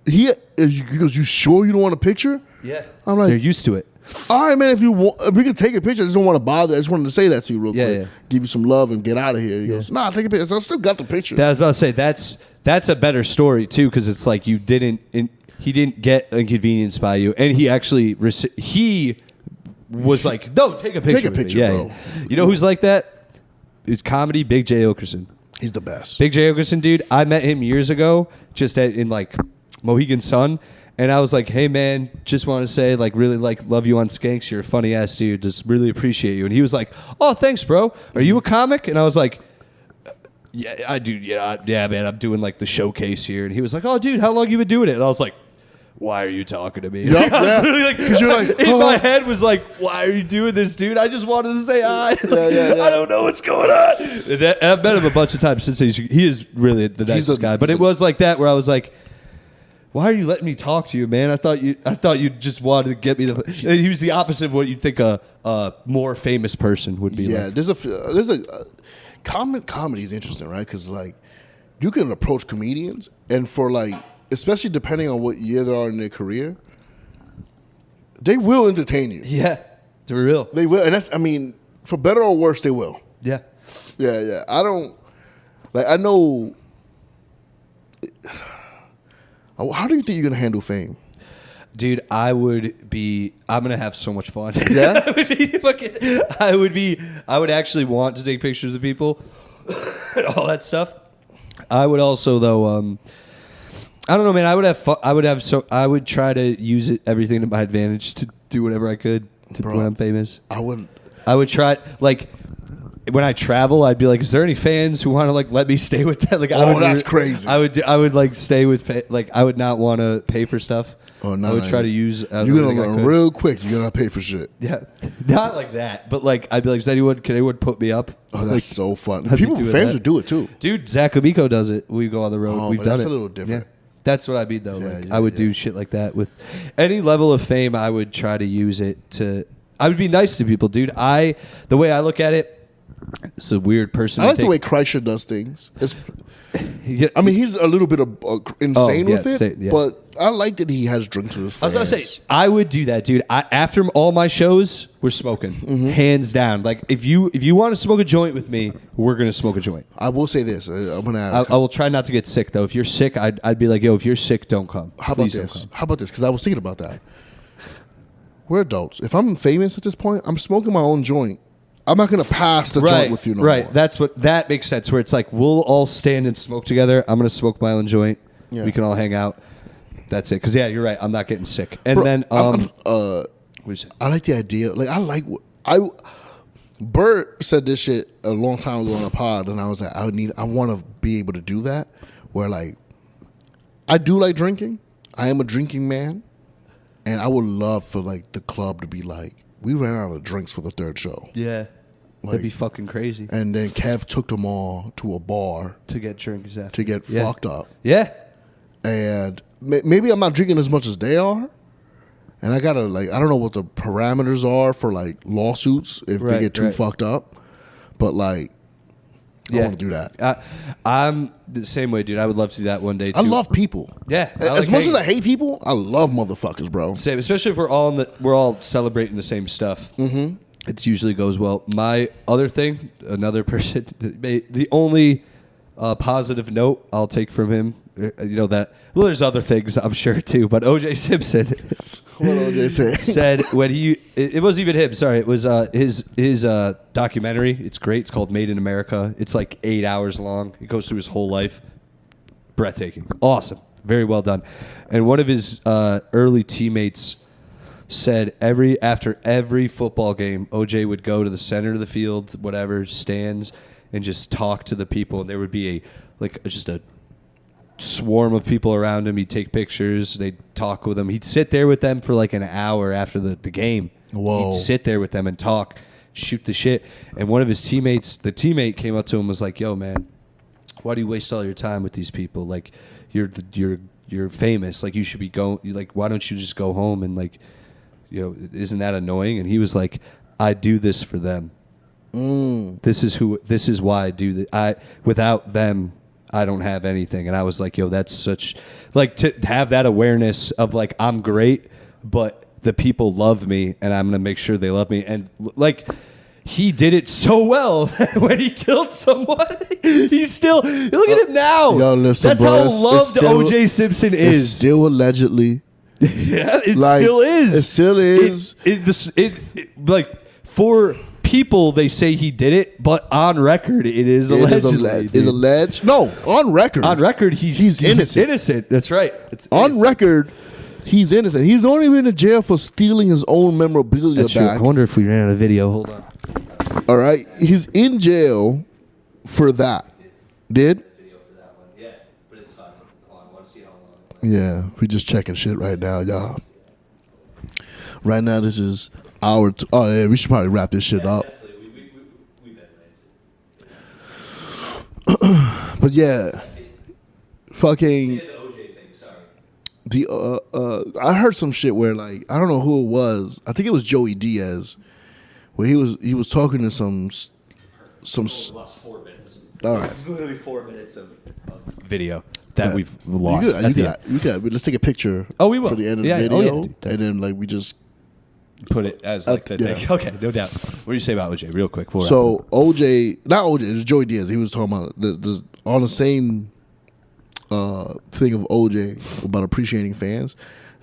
He goes, you sure you don't want a picture? Yeah. I'm like, they're used to it. all right, man, if you want, we can take a picture. I just don't want to bother. I just wanted to say that to you real quick. Yeah. Give you some love and get out of here. He goes, nah, take a picture. So I still got the picture. I was about to say that's a better story too, because it's like he didn't get inconvenienced by you, and he actually he was like, no, take a picture. Take a with me. picture, Yeah, bro. yeah. You know who's like that? It's comedy. Big J Okerson. He's the best. Big J Okerson, dude. I met him years ago, just in like Mohegan Sun. And I was like, hey, man, just want to say, like, really, like, love you on Skanks. You're a funny-ass dude. Just really appreciate you. And he was like, oh, thanks, bro. Are you a comic? And I was like, yeah, I do. Yeah, man, I'm doing, like, the showcase here. And he was like, oh, dude, how long you been doing it? And I was like, why are you talking to me? Yep, I was yeah. literally like, 'Cause you're like, in my head was like, why are you doing this, dude? I just wanted to say hi. Yeah. I don't know what's going on. And I've met him a bunch of times since he is really the nicest guy. But it was like that where I was like, why are you letting me talk to you, man? I thought you just wanted to get me the. He was the opposite of what you'd think a more famous person would be. Yeah, like. there's a comedy is interesting, right? Because like you can approach comedians, and for like, especially depending on what year they are in their career, they will entertain you. Yeah, to be real. They will, and that's, I mean, for better or worse, they will. Yeah. Yeah. I don't like. I know. How do you think you're gonna handle fame? Dude, I'm gonna have so much fun. Yeah? I would actually want to take pictures of people and all that stuff. I would also though, I don't know, man, I would have fun. I would try to use everything to my advantage to do whatever I could when I'm famous. I would try, like, when I travel, I'd be like, is there any fans who want to, like, let me stay with that? Like, that's crazy. I would like stay with, like, I would not want to pay for stuff. Oh, no, I would try to use. You're gonna learn real quick. You're gonna pay for shit. Yeah, not like that, but like I'd be like, can anyone put me up? Oh, that's like, so fun. I'd be People, doing fans that. would do it too. Dude, Zach Amico does it. We go on the road. Oh, We've but done that's it. a little different. Yeah. That's what I mean, though. Yeah, Like, yeah, I would yeah. do shit like that with any level of fame. I would try to use it to. I would be nice to people, dude. The way I look at it, it's a weird person. I like the way Kreischer does things. Yeah, I mean, he's a little bit of insane yeah, with it, yeah. but I like that he has drinks with his I fans. was gonna say I would do that, dude. After all my shows, we're smoking, hands down. Like if you want to smoke a joint with me, we're gonna smoke a joint. I will say this. I'm gonna add. I will try not to get sick though. If you're sick, I'd be like, yo, if you're sick, don't come. How about Please don't this? come. How about this? Because I was thinking about that. We're adults. If I'm famous at this point, I'm smoking my own joint. I'm not gonna pass the joint with you no more. That makes sense. Where it's like we'll all stand and smoke together. I'm gonna smoke my own joint. Yeah. We can all hang out. That's it. Because yeah, you're right. I'm not getting sick. And Bro, then I like the idea. Like Bert said this shit a long time ago on a pod, and I was like, I want to be able to do that. Where like, I do like drinking. I am a drinking man, and I would love for like the club to be like, we ran out of drinks for the third show. yeah, that'd be fucking crazy And then Kev took them all to a bar to get drinks after. to get fucked up. Yeah. And maybe I'm not drinking as much as they are. And I gotta I don't know what the parameters are for like lawsuits if they Right, get too right. fucked up. But like, I want to do that. I'm the same way, dude. I would love to do that one day too. I love people. Yeah, As much as I hate people, I love motherfuckers, bro. Same, especially if we're all celebrating the same stuff. Mm-hmm. It usually goes well. My other thing, another person, the only positive note I'll take from him, there's other things I'm sure too, but O.J. Simpson. What O.J. say? Said when it wasn't even him. Sorry, it was his documentary. It's great. It's called Made in America. It's like 8 hours long. It goes through his whole life. Breathtaking, awesome, very well done. And one of his early teammates said after every football game, OJ would go to the center of the field, whatever stands, and just talk to the people. And there would be just a swarm of people around him. He'd take pictures. They'd talk with him. He'd sit there with them for like an hour after the game. Whoa. He'd sit there with them and talk, shoot the shit. And one of his teammates, the teammate came up to him and was like, "Yo, man, why do you waste all your time with these people? Like, you're famous. Like, you should be going. Like, why don't you just go home and like, isn't that annoying?" And he was like, "I do this for them. This is why I do that. Without them, I don't have anything." And I was like, "Yo, that's such like to have that awareness of like I'm great, but the people love me, and I'm gonna make sure they love me." And like, he did it so well that when he killed someone, he's still look at him now. Yo, listen, that's bro, how loved O.J. Simpson is. It's still allegedly. Yeah, it still is. It still is. Like for people, they say he did it, but on record, it is allegedly. Is alleged? No, on record. On record, he's innocent. Innocent. That's right. On record, he's innocent. He's only been in jail for stealing his own memorabilia That's true. back. I wonder if we ran out of video. Hold on. All right, he's in jail for that. Did? Yeah, but it's fine. I want to see how long. Yeah, we just checking shit right now, y'all. Right now, this is our. Oh yeah, we should probably wrap this shit up. We've been But yeah, fucking. the OJ thing. Sorry. I heard some shit where like I don't know who it was. I think it was Joey Diaz, where he was talking to some. Lost 4 minutes. All right. It's literally 4 minutes of video that we've lost. You got. Let's take a picture. Oh, we will. For the end of Yeah, the oh, video, yeah, dude, and then like we just. Put it as like the yeah. thing. Okay, no doubt. What do you say about OJ, real quick? So OJ, not OJ, it was Joey Diaz. He was talking about the on the same thing of OJ about appreciating fans.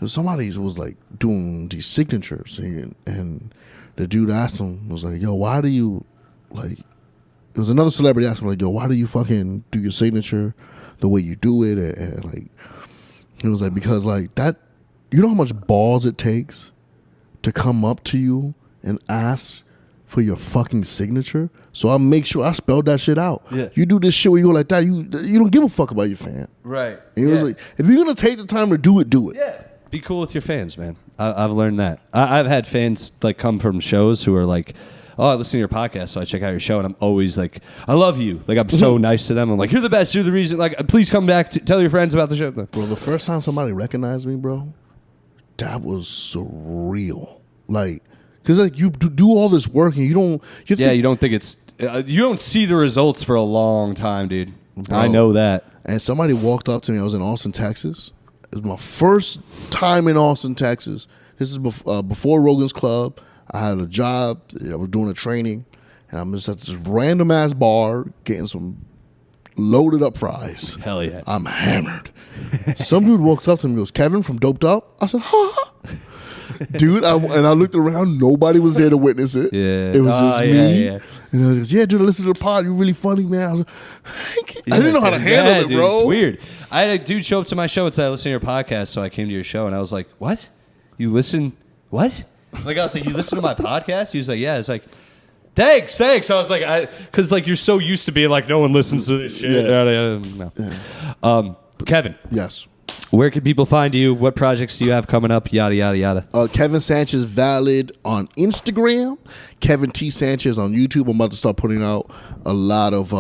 Somebody was like doing these signatures, and the dude asked him, was like, "Yo, why do you like?" It was another celebrity asking him, like, "Yo, why do you fucking do your signature the way you do it?" And like, he was like, "Because like that, you know how much balls it takes to come up to you and ask for your fucking signature. So I make sure I spelled that shit out. Yeah. You do this shit where you go like that, you don't give a fuck about your fan." right. And he was like, if you're gonna take the time to do it, do it. Yeah. Be cool with your fans, man. I've learned that. I've had fans like come from shows who are like, "Oh, I listen to your podcast, so I check out your show," and I'm always like, "I love you." Like I'm so nice to them. I'm like, "You're the best. You're the reason. Like, please come back. Tell your friends about the show." Bro, the first time somebody recognized me, bro, that was surreal. Like, cause like you do all this work and you don't think it's you don't see the results for a long time, dude. Bro. I know that. And somebody walked up to me. I was in Austin, Texas. It was my first time in Austin, Texas. This is before Rogan's Club. I had a job. I was doing a training, and I'm just at this random ass bar getting some loaded up fries. Hell yeah. I'm hammered. Some dude walks up to me and goes, "Kevin from Doped Up?" I said, "Huh?" Dude, I looked around. Nobody was there to witness it. Yeah. It was just me. Yeah. And I was like, "Yeah, dude, I listened to the pod. You're really funny, man." I was like, I didn't know how to handle it, dude, bro. It's weird. I had a dude show up to my show and say, "I listen to your podcast," so I came to your show, and I was like, "What? You listen? What?" Like I was like, "You listen to my podcast?" He was like, "Yeah." It's like, Thanks. I was like, because like you're so used to being like, no one listens to this shit. Yeah. No. Kevin. Yes. Where can people find you? What projects do you have coming up? Yada, yada, yada. Kevin Sanchez Valid on Instagram. Kevin T. Sanchez on YouTube. I'm about to start putting out a lot of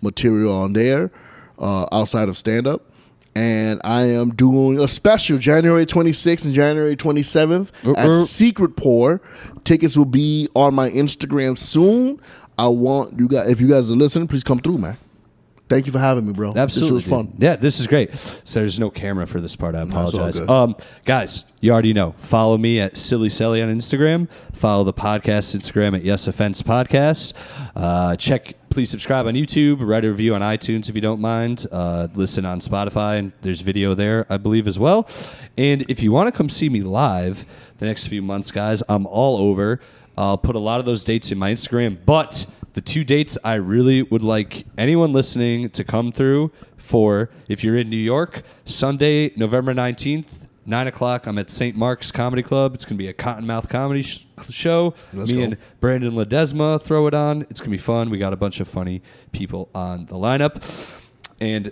material on there outside of stand-up. And I am doing a special January 26th and January 27th at Secret Pour. Tickets will be on my Instagram soon. I want you guys. If you guys are listening, please come through, man. Thank you for having me, bro. Absolutely, this was fun. dude. Yeah, this is great. So there's no camera for this part. I apologize. it's all Guys, you already know. Follow me at Silly Selly on Instagram. Follow the podcast Instagram at Yes Offense Podcast. Please subscribe on YouTube. Write a review on iTunes if you don't mind. Listen on Spotify, and there's video there, I believe, as well. And if you want to come see me live the next few months, guys, I'm all over. I'll put a lot of those dates in my Instagram, but the 2 dates I really would like anyone listening to come through for, if you're in New York, Sunday, November 19th, 9 o'clock, I'm at St. Mark's Comedy Club. It's going to be a Cottonmouth comedy show. Let's Me go. and Brandon Ledesma throw it on. It's going to be fun. We got a bunch of funny people on the lineup. And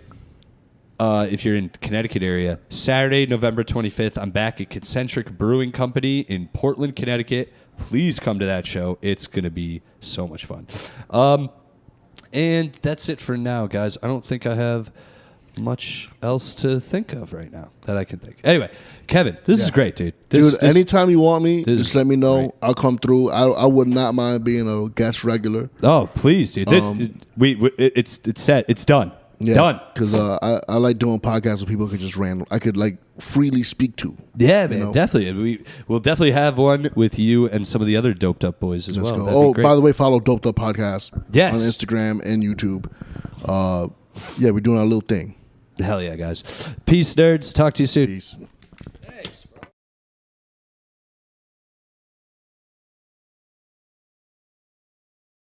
if you're in Connecticut area, Saturday, November 25th, I'm back at Concentric Brewing Company in Portland, Connecticut. Please come to that show. It's going to be so much fun. And that's it for now, guys. I don't think I have much else to think of right now that I can think. Anyway, Kevin, this is great, dude. Anytime you want me, just let me know. Right. I'll come through. I would not mind being a guest regular. Oh, please, dude. It's set. It's done. Yeah, Done. Because I like doing podcasts with people I could like freely speak to. Yeah, man, know? definitely. We'll definitely have one with you and some of the other doped up boys as Let's well. go. That'd be Oh, great. by the way, follow Doped Up Podcast Yes. on Instagram and YouTube. Yeah, we're doing our little thing. Hell yeah, guys. Peace, nerds. Talk to you soon. Peace.